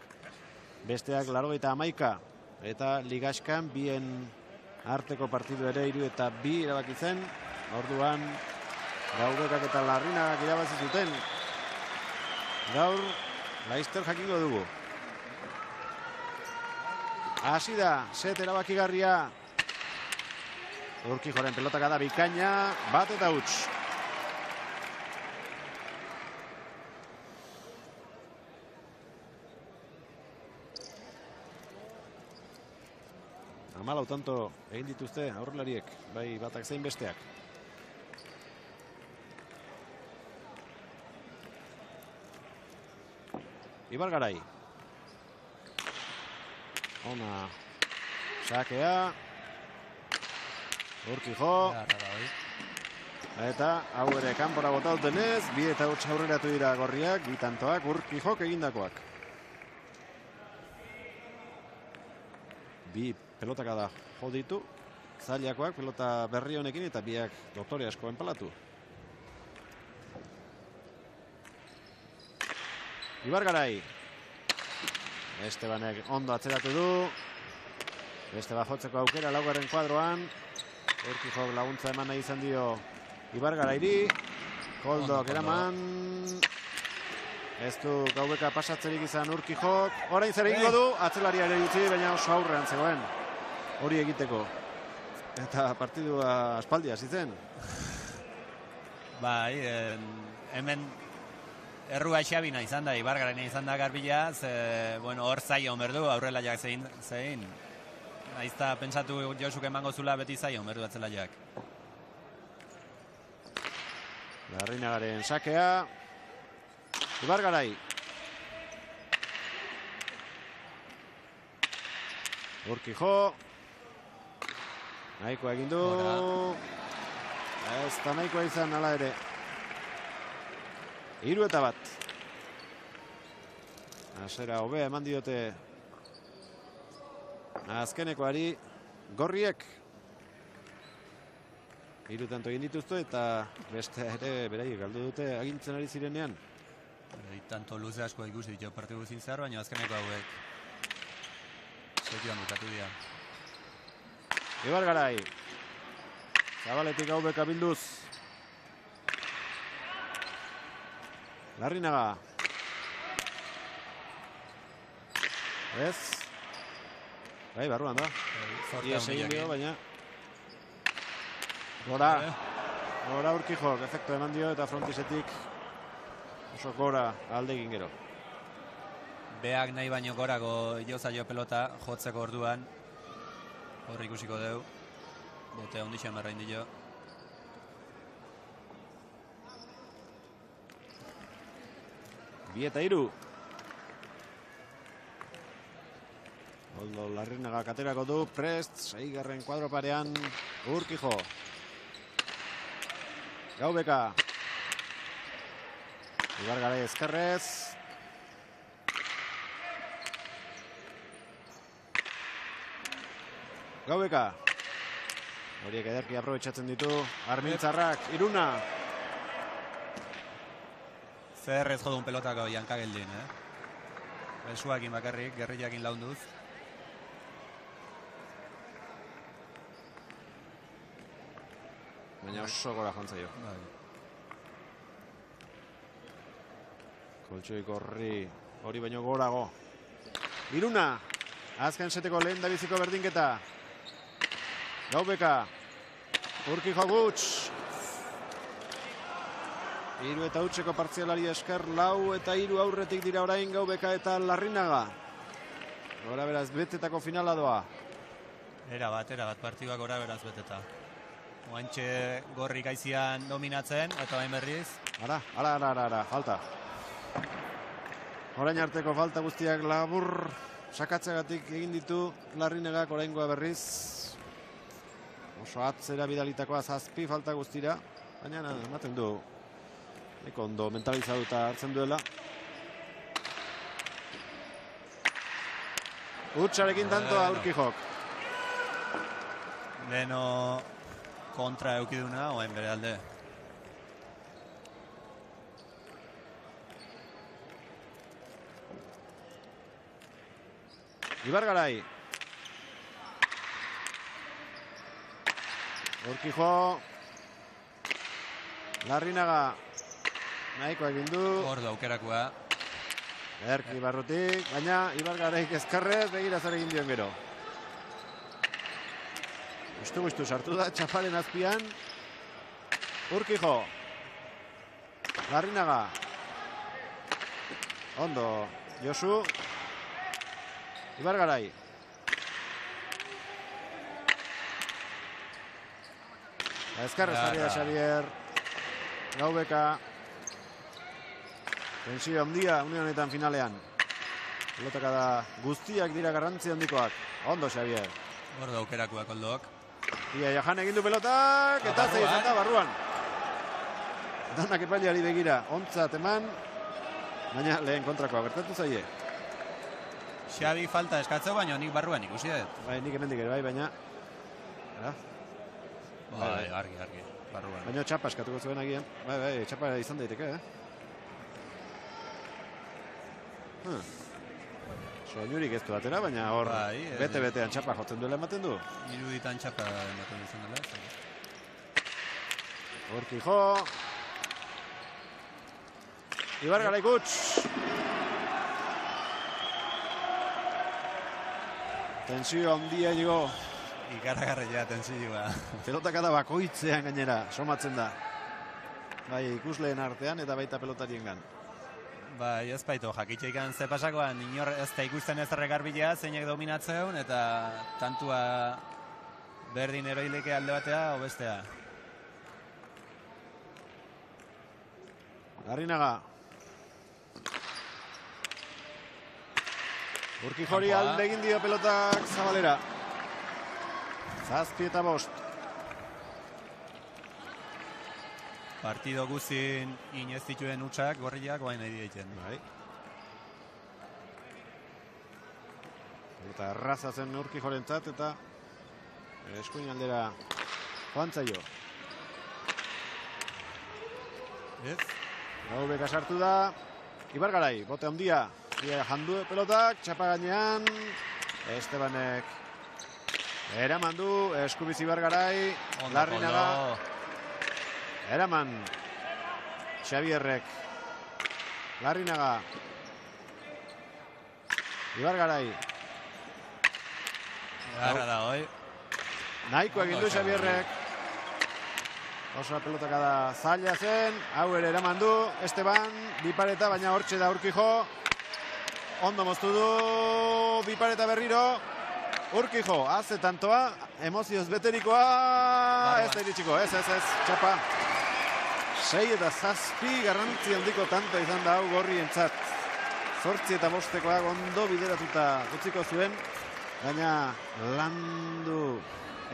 Besteak 91 eta ligaskan bien arteko partidu ere 3-2 erabaki zen. Orduan Gaubekak eta Larrinagak irabazi zuten. Gaur Laster jakingo dugu. Hasi da set erabakigarria. Urkijoren pelotaka da bikaina, bat eta huts. Hamalau tanto egin dituzte aurrelariek, bai batak zein besteak. Ibargarai. Ona sakea. Urkijo. Eta hau ere kanpora bota dutenez, 2 eta 8 aurreratu dira gorriak, 2 tantoak Urkijok egindakoak. 2 pelotaka da jo ditu, zailakoak pelota berri honekin eta biak doktore asko enpalatu. Ibargarai. Estebanek ondo atzeratu du. Esteba jotzeko aukera laugarren kuadroan. Urkijok laguntza eman nahi izan dio Ibargarairi. Koldok eraman. Ez du Gaubeka pasatzerik izan Urkijok. Orain zer egingo du, atzelari ere utzi, baina oso aurrean zegoen. Hori egiteko. Eta partidua aspaldi hasi zen. Bai, hemen errua Xabina izan da, Ibargarena izan da Garbila, bueno, hor zaio berdu, aurrelaiak zein. Aizta pentsatu Josuk emango zula beti zaio berdu atzelaiak. Larrinagaren sakea. Ibargarai. Urkijo. Nahikoa egin du. Ez da nahikoa izan ala ere. 3-1. Hasera hobea eman diote azkenekoari gorriek. 3 tanto egin dituzte eta beste ere beraiek galdu dute agintzen ari zirenean. Tanto luze asko ikusi ditu partidu guztien zehar, baina azkeneko hauek sekioan bukatu dira. Ibargarai. Zabaletik hau beka bilduz. Larrinaga. Ez. Bai, barruan da. Ies egin dio, baina Gora Urkijok efektu eman dio eta frontisetik oso gora alde egin gero. Beak nahi baino gorago jozaio pelota jotzeko orduan. Hor ikusiko deu. Bote ondixan berrain dio. Bieta 3. Oldo Larrinaga katerako du, prest, 6. kuadro parean, Urkijo. Gaubeka. Ibargarai ezkerrez. Gaubeka. Horiek ederki aprobetxatzen ditu, Armintzarrak, Iruna. Zer ez jodun pelotako jankageldin, Besuakin bakarrik, gerriakin launduz. Baina oso gora jontzaio. Koltxoik hori baino gorago. Iruna. Azken seteko lehen dabiziko berdinketa. Gaubeka. Urkijo gutx. 3-0 partzialari esker, 4-3 aurretik dira orain Gaubeka eta Larrinaga. Gora beraz betetako finala doa. Era bat partiduak gora beraz beteta. Oantxe gorrik aizian dominatzen, eta bain berriz. Ara, falta. Orain arteko falta guztiak labur sakatzegatik egin ditu Larrinagak oraingoa berriz. Oso atzera bidalitakoa 7 falta guztira, baina ematen du. Eko ondo mentalizatuta hartzen duela. Utsarekin tantoa Urkijok. Leno kontra eukiduna, oain bere alde. Ibargarai. Urkijo. Larrinaga. Nahikoa egin du. Hor da aukerakoa. Erki barrutik, baina Ibargaraik ezkarrez begira zer egin dion gero. Gustu sartu da txaparen azpian. Urkijo. Larrinaga. Ondo. Josu. Ibargarai. Ezkarrez ari da Xavier. Gaubeka. Tensio handia une honetan finalean. Pelotaka da guztiak dira garrantzi handikoak. Ondo Xavier. Hor da aukerakoak oldoak. Ia Jahan egin du pelotak eta zei izan da barruan. Danak epaileari begira ontzat eman. Baina lehen kontrakoa gertatu zaie. Xabi falta eskatzeu, baina nik barruan ikusi dut. Bai, nik hemendik ere bai, baina... Bai, argi, barruan. Baina txapa eskatuko zuen agian. Bai, txapa izan daiteke, Soinurik ez du atera, baina hor bete-betean txapa jotzen duela ematen du. Iruditan txapa ematen izan dela. Urkijo. Ibargarai gutx. Tensio handia llegó. Ikaragarria tensioa. Pelotaka da bakoitzean gainera, somatzen da. bai ikusleen artean eta baita pelotarien gan. Bai, ez baitu, jakitxeikan ze pasakoan, inor ez da ikusten ez erregarbila, zeinek dominatzeun, eta tantua berdin eroileke alde batea, obestea. Larrinaga. Urkijori alde egin dio pelotak Zabalera. 7 eta 5. Partido guzin inez dituen utxak, gorriak, guain nahi dieten. Bai. Eta erraza zen Urkijorentzat eta eskuin aldera joan zaio. Ez? Gaubeka sartu da. Ibargarai, bote handia. Jandu pelotak, txapa gainean. Estebanek eraman du, eskubiz Ibargarai. Larrinaga. Eraman Xabierrek. Larrinaga. Ibargarai. Garra da, oi. Nahiko egin du Xabierrek. Oso pelotaka da zaila zen. Hau ere eraman du. Esteban, bipareta, baina hortxe da Urkijo. Ondo moztu du. Bipareta berriro. Urkijo, haze tantoa. Emozioz beterikoa. Ez da iritsiko, ez. Txapa. 6 eta 7 garrantzi handiko tanto izan da hau gorrientzat. 8 eta 5 ondo bideratuta utziko zuen, baina landu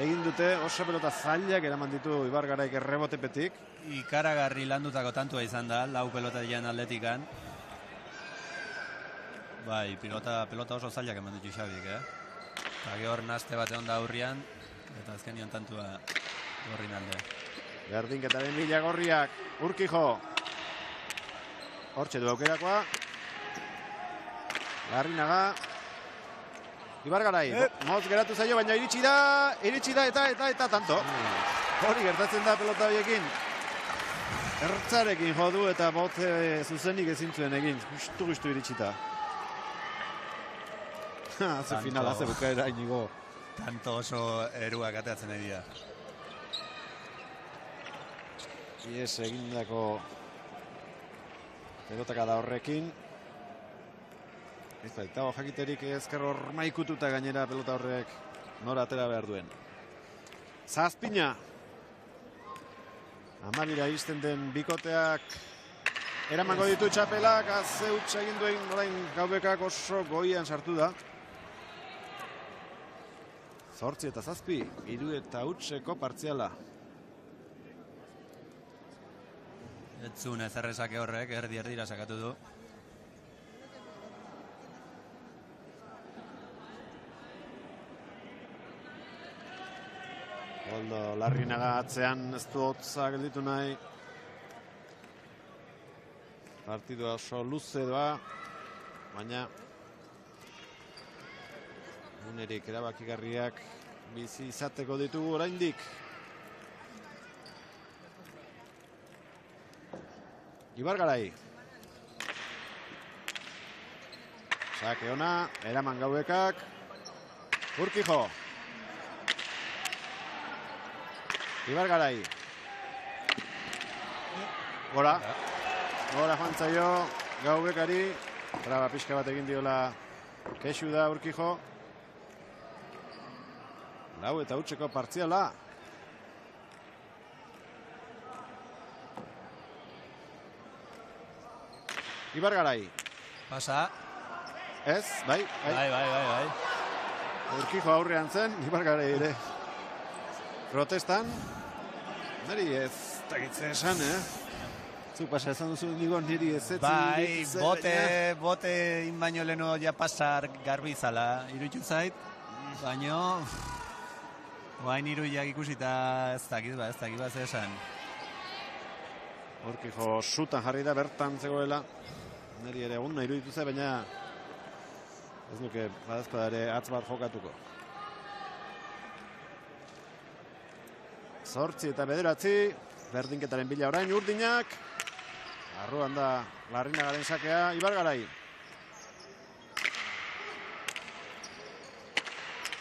egin dute, oso pelota zailak eraman ditu Ibargaraik errebotepetik. Ikaragarri landutako tantua izan da, 4 pelota dian atletikan. Bai, pelota oso zailak eman ditu Xabik, Eta gehor naste bate onda aurrian, eta azkenian tantua gorrin alde. Berdinketaren bila gorriak, Urkijo. Hortxe du aukerakoa. Larrinaga. Ibargarai, motz geratu zaio, baina iritsi da eta tanto. Hori gertatzen da pelota horiekin. Ertzarekin jodu eta bote zuzenik ezin zuen egin. Justu iritsita. Haze final, haze bukaera inigo. Tanto oso eruak ateatzen egia. Ies egindako pelotaka da horrekin. Ez baita jakiterik ezker hor maikututa gainera pelota horrek nora atera behar duen. Zazpina. Amarira izten den bikoteak eramango ditu txapelak. Haze utxa egin duen orain Gaubekak oso goian sartu da. 8 eta 7, 3 eta hutseko partziala. Etzun ezerrezake horrek, erdi-erdira sakatu du. Goldo Larrinaga atzean ez du hotza gelditu nahi. Partidua oso luze doa, baina unerik erabakigarriak bizi izateko ditugu oraindik. Ibargarai. Sake ona, eraman Gaubekak. Urkijo. Ibargarai. Gora joan zaio Gaubekari. Traba pixka bat egin diola kexu da Urkijo. 4 eta hutseko partziala. Ibargarai. Pasa. Ez, bai. Bai. Urkijo aurrean zen, Ibargarai ere. Protestan. Neri ez dakitze esan, Zu pasa esan duzu nigo niri ez. Bai, bote inbaino leno ja pasar garbi zala. Irutu zait, baino guain iruiak ikusita ez dakit ba ze esan. Urkijo sutan jarri da bertan zegoela. Neri ere egun nahi iruditu zait, baina ez nuke badazkoa ere atz bat jokatuko. 8 eta 9, berdinketaren bila orain Urdinak. Arruan da Larrinagaren sakea, Ibargarai.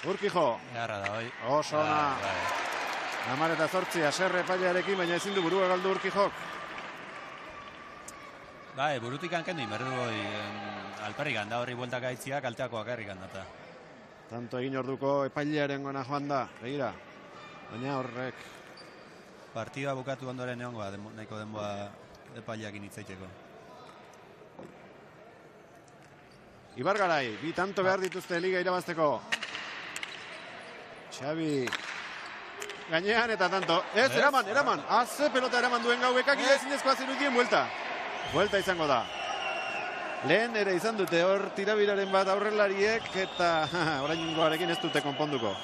Urkijo. Garra da, oi. Oso ona. 10 eta 8, aserre epailearekin, baina ezin du burua galdu Urkijok. Bai, burutik hankendu inberdu alperrik handa horri bueltak aitzia, kalteakoak herrik handata. Tanto egin orduko epailearen gana joan da, begira. Baina horrek... Partida bukatu ondoren egongoa, nahiko denboa epaileak initzaiteko. Ibargarai, bi tanto behar dituzte liga irabazteko. Xabi gainean eta tanto. Ez, eraman. Ze pelota eraman duen Gaubekak, ezinezkoa zirudien buelta. Buelta izango da. Lehen ere izan dute hor tirabiraren bat aurrelariek eta oraingoarekin ez dute konponduko.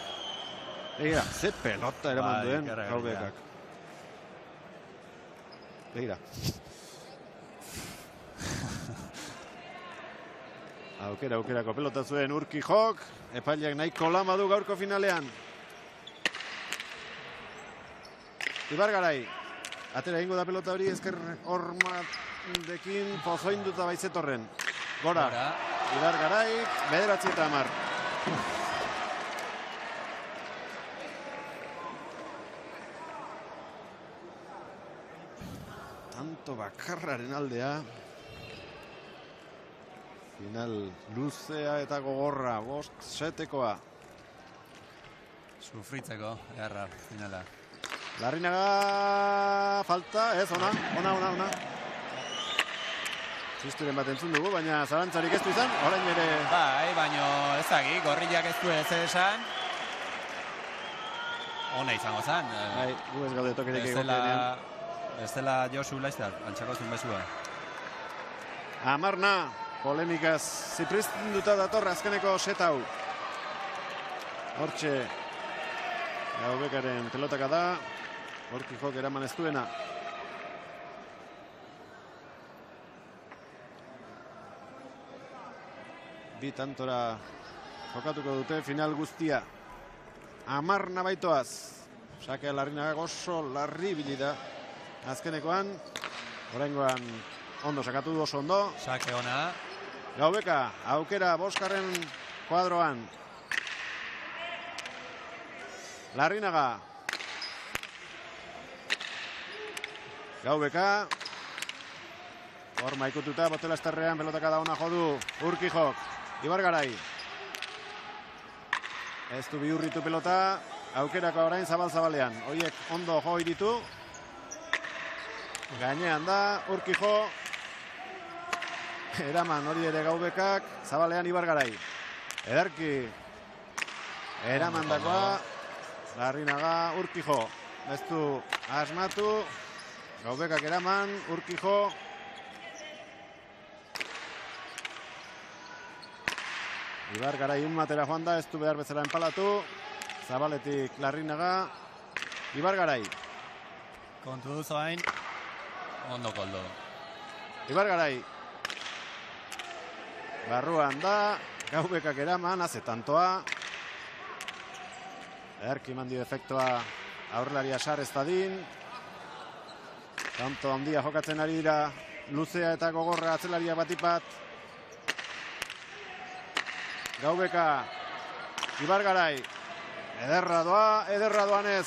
Begira, ze pelota eraman duen Gaubekak. Begira. Aukerako pelota zuen Urquijok, epaileak nahiko lama du gaurko finalean. Ibargarai, atera ingo da pelota hori ezker hormadekin pozoinduta baizetorren. Gora, Ibargarai, 9-10. Tanto bakarraren aldea. Final luzea eta gogorra, 5-7. Sufritzeko, erra, finala. Larrinaga falta, ez, ona. Zisturen bat entzun dugu, baina zarantzarik ez du izan, orain ere... Bai, baino ezagi, gorriak ez du ez esan. Ona izango zan. Bai, gu ez gaude tokirik egokenean. Ez dela Josu Laiztar, antxako zuen bezua. Amarna, polemikaz zipristinduta dator azkeneko set hau. Hortxe, Gaubekaren pelotaka da, Urquijok eraman ez duena. Bi tantora jokatuko dute final guztia. Amarna baitoaz. Sakea Larrinaga oso larri bilida. Azkenekoan, oraingoan ondo sakatu du oso ondo. Sake ona. Gaubeka, aukera boskarren kuadroan. Larrinaga. Gaubeka. Horma ikututa, botela esterrean, pelotaka da ona jodu. Urquijok, Ibargarai. Ez du bihurritu pelota. Aukerako orain zabal-zabalean. Hoiek ondo jo ditu. Gainean da, Urquijo. Eraman hori ere Gaubekak, zabalean Ibargarai. Ederki. Eraman dakoa. Larrinaga, Urquijo. Ez du asmatu. Gaubekak eraman, Urquijo. Ibargarai matera joan da, ez du behar bezala enpalatu. Zabaletik Larrinaga. Ibargarai. Kontu duzu hain. Ondo koldo. Ibargarai. Barruan da. Gaubekak eraman, azetantoa. Erki mandio efektua aurrelaria sar ez dadin. Tanto handia jokatzen ari dira. Luzea eta gogorra atzelaria batipat. Gaubeka. Ibargarai. Ederra doanez.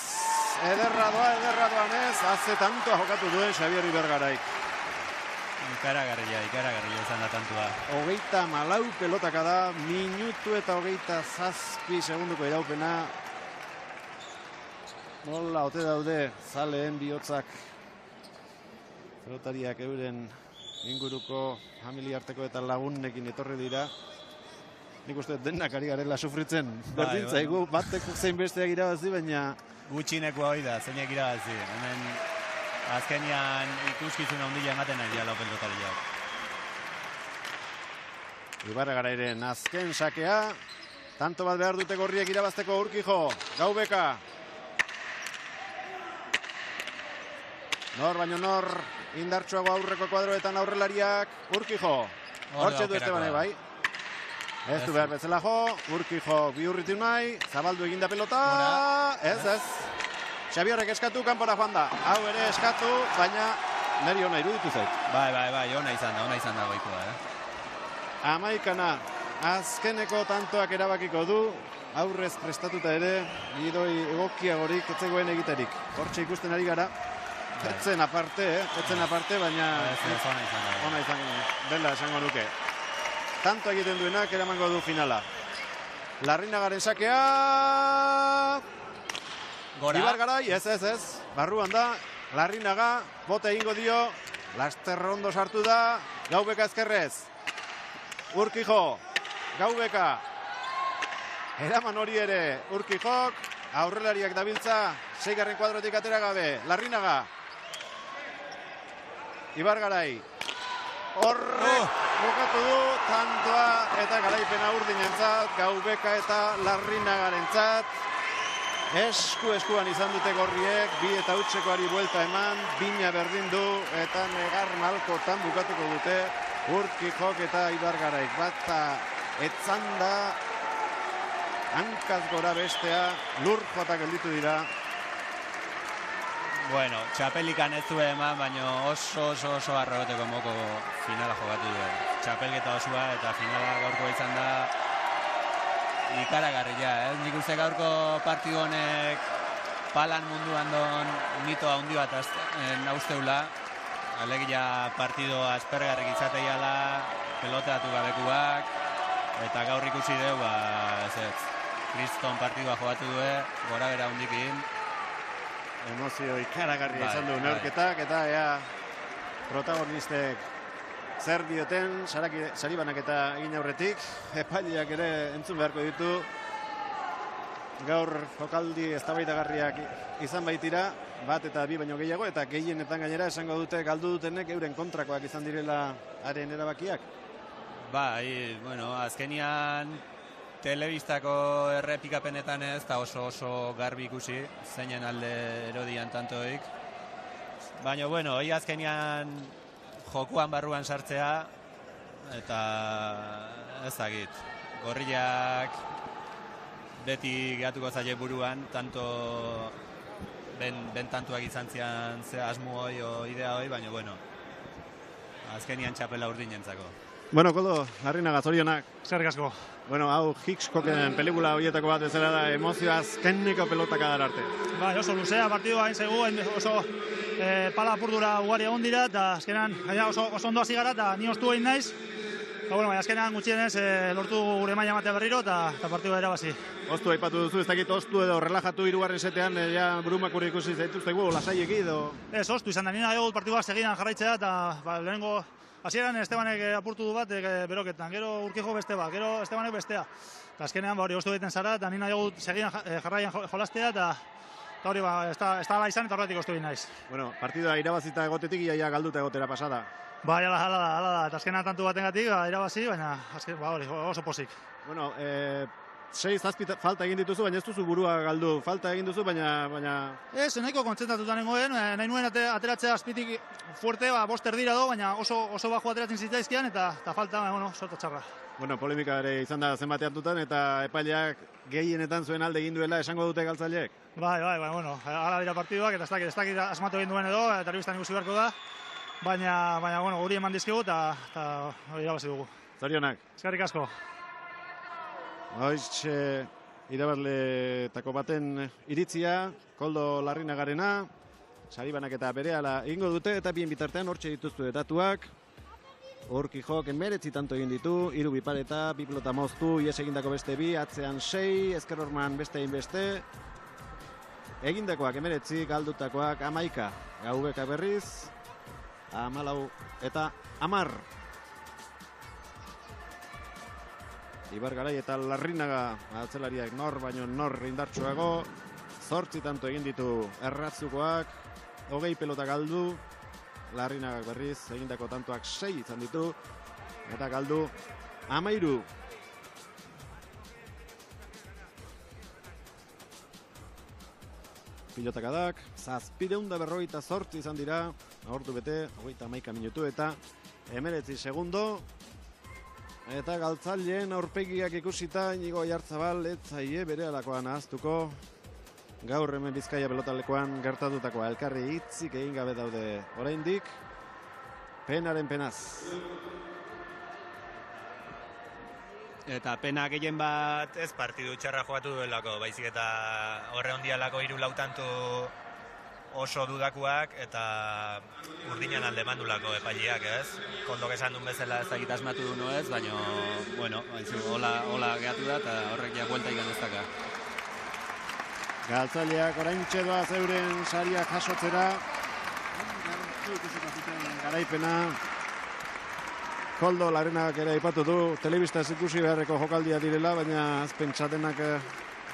Haze tantoa jokatu duen Xabier Ibargarai. Ikaragarria izan da tantua. 34 pelotaka da, minutu eta 27 segunduko iraupena. Nola ote daude zaleen bihotzak. Pelotariak euren inguruko familiarteko eta lagunekin etorri dira. Nik uste denak ari garela sufritzen. Berdintzaigu, batek zein besteak irabazi, baina... Gutxineko hori da, zeinek irabazi. Hemen azkenian ikuskizun handia ematen ari dira pelotariak. Ibargarairen azken sakea. Tanto bat behar dute gorriek irabazteko Urquijo. Gaubeka. Nor baino nor indartsuago aurreko kuadroetan aurrelariak. Urquijo. Hortxe du Estebane bai. Ez du behar bezala jo. Urquijo bihurritu nahi. Zabaldu eginda pelota. Ez. Xabierrek eskatu, kanpora joan da. Hau ere eskatu, baina neri ona iruditu zait. Bai, ona izan da goikoa. Amaikana, azkeneko tantoak erabakiko du. Aurrez prestatuta ere, gidoi egokiagorik etzegoen egiterik. Hortxe ikusten ari gara. etzen aparte, baina ona izan dela esango nuke. Tanto egiten duenak eramango du finala. Larrinagaren sakea... Gora. Ibar Garai, ez. Barruan da, Larrinaga, bote egingo dio, laster ondo sartu da, Gaubeka ezkerrez. Urkijo, Gaubeka. Eraman hori ere, Urkijok, aurrelariak dabiltza, 6. kuadrotik atera gabe, Larrinaga. Ibar Garai. Horrek bukatu du, tantoa eta garaipena urdinentzat, Gaubeka eta Larrinagarentzat. Eskuan izan dute gorriek, 2 eta hutsekoari buelta eman, bina berdin du eta negar malkotan bukatuko dute Urkijok eta Ibar Garaik. Bata etzanda, hankaz gora bestea, lur jotak gelditu dira. Bueno, txapelikan ez du eman, baina oso arrogoteko moko finala jokatu du. Txapelketa osoa eta finala gaurko izan da ikaragarria, Nik uste gaurko partidu honek palan munduan don mito handi bat nausteula. Alegia partido aspergarrik izateiala, peloteatu gabekuak, eta gaur ikusi dugu, kriston partidua jokatu du, gora bera hundikin. Emozio ikaragarria izan du neurketak, eta ea protagonistek zer dioten, saribanak eta egin aurretik, epaileak ere entzun beharko ditu. Gaur jokaldi eztabaidagarriak izan baitira, bat eta bi baino gehiago, eta gehienetan gainera esango dute galdu dutenek euren kontrakoak izan direla haren erabakiak. Bai, azkenian telebistako errepikapenetan ez, eta oso garbi ikusi, zeinen alde erodian tantoik. Baina, hori azkenian jokuan barruan sartzea, eta ez dakit, gorriak beti gehatuko zaile buruan, tanto ben tantuak izan zian ze asmu hoi o idea hoi, baina azkenian txapela urdinentzako. Koldo, Larrinaga, zorionak. Zerrik asko. Hau Hitchcocken pelikula horietako bat bezala da, emozioa azkeneko pelotaka dar arte. Oso luzea partidua hain zaigu, oso pala apurdura ugari egon dira, eta azkenan oso ondo hasi gara, eta ni ostu egin naiz. Baina azkenan gutxienez lortu gure maila matea berriro, eta partidua erabazi. Ostu aipatu duzu, ez dakit ostu edo relajatu 3. setean, brumakur ikusi zaituztegu, lasaiek edo? Ez, ostu izan da, nina dugu partidua segidan jarraitzea, eta lehenengo hasieran Estebanek apurtu du bat beroketan, gero Urkijo beste bat, gero Estebanek bestea. Eta azkenean hori ostu egiten zara, eta nina dugu segidan jarraian jolastea, eta hori ez da izan, eta horretik ostu egin naiz. Partidua irabazita egotetik, iaia galduta egotera pasada. Bai, ala da, eta azkenean tantu batengatik irabazi, baina oso pozik. 6-7 falta egin dituzu, baina ez duzu burua galdu. Falta egin duzu, baina... Ez, nahiko kontzentratuta nengoen, nahi nuen ateratzea azpitik fuerte, 5 erdira do, baina oso bajo ateratzen zitzaizkian, eta falta, sorta txarra. Polemika ere izan da zenbatean dutan, eta epaileak gehienetan zuen alde egin duela esango dute galtzaileek. Bai, ala dira partiduak, eta ez dakit asmatu egin duen edo, eta telebistan ikusi beharko da. Baina, guri eman dizkigu eta irabazi dugu. Zorionak. Eskerrik asko. Hoiz, irabazleetako baten iritzia, Koldo Larrinagarena, saribanak eta berehala egingo dute, eta bien bitartean hortxe dituztu datuak. Urkijok 19 tanto egin ditu, 3 bipareta, 2 pelota moztu, ies egindako beste 2, atzean 6, ezker horman beste inbeste. Egindakoak 19, galdutakoak 11, Gaubeka berriz, 14 eta 10. Ibar Garai eta Larrinaga atzelariak nor baino nor indartsuago. 8 tanto egin ditu erratzukoak, 20 pelota galdu. Larrinagak berriz egindako tantoak 6 izan ditu eta galdu 13. Pilotakadak 758 izan dira, agortu bete 31 minutu eta 19 segundo. Eta galtzaileen aurpegiak ikusita Inigo Oiartzabal ez zaie berehalakoan ahaztuko. Gaur hemen Bizkaia pelotalekoan gertatutakoa elkarri hitzik egin gabe daude oraindik. Penaren penaz. Eta pena gehien bat ez partidu txarra jokatu duelako, baizik eta horre hondialako 3 tanto oso dudakuak eta urdinan alde mandulako epaileak, ez? Kondok esan duen bezala ez dakit asmatu du ez, baina, bueno, hola gehatu da eta horrek ja buelta ikan ez daka. Galtzaileak oraintxe doaz euren saria jasotzera. Garaipena. Koldo Larrenagak ere aipatu du, telebistaz ikusi beharreko jokaldia direla, baina azpentsatenak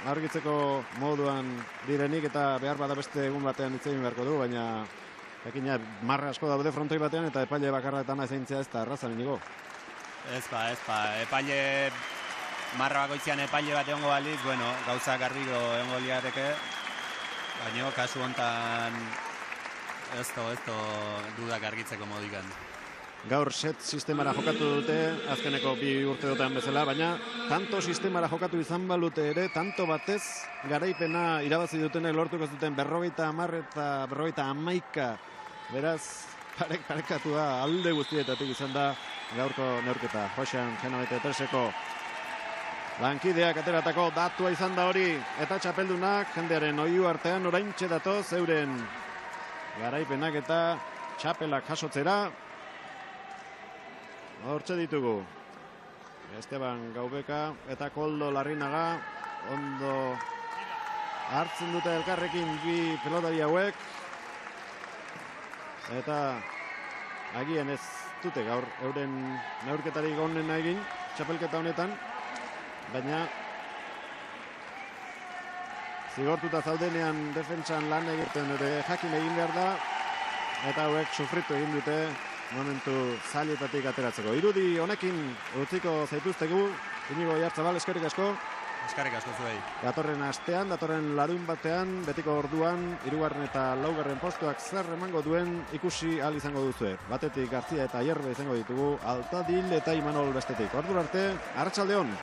argitzeko moduan direnik eta behar bada beste egun batean hitz egin beharko du, baina jakina marra asko daude frontoi batean eta epaile bakarra eta ezaintzea ez da arrazan inigo. Ez ba, epaile marra bakoitzean epaile bat egongo baliz, bueno, gauza garbiko egongo liareke, baina kasu hontan ez dudak argitzeko modikan. Gaur set sistemara jokatu dute, azkeneko 2 urteotan bezala, baina tanto sistemara jokatu izan balute ere, tanto batez garaipena irabazi dutenek lortuko zuten 50 eta 51. Beraz, parekatua alde guztietatik izan da gaurko neurketa. Josean Genovete Treseko lankideak ateratako datua izan da hori, eta txapeldunak jendearen oihu artean oraintxe datoz euren garaipenak eta txapelak jasotzera. Hortxe ditugu Esteban Gaubeka eta Koldo Larrinaga ondo hartzen dute elkarrekin bi pelotari hauek eta agian ez dute gaur euren neurketarik onena egin txapelketa honetan, baina zigortuta zaudenean defentsan lan egiten ere jakin egin behar da eta hauek sufritu egin dute momentu zailetatik ateratzeko. Irudi honekin utziko zaituztegu. Inigo Oyarzabal, eskerrik asko. Eskerrik asko zuei. Datorren astean, datorren larun batean, betiko orduan, 3. eta 4. postuak zer emango duen ikusi ahal izango duzue. Batetik García eta Hierbe izango ditugu, Altadil eta Imanol bestetik. Ordura arte, arratsaldeon.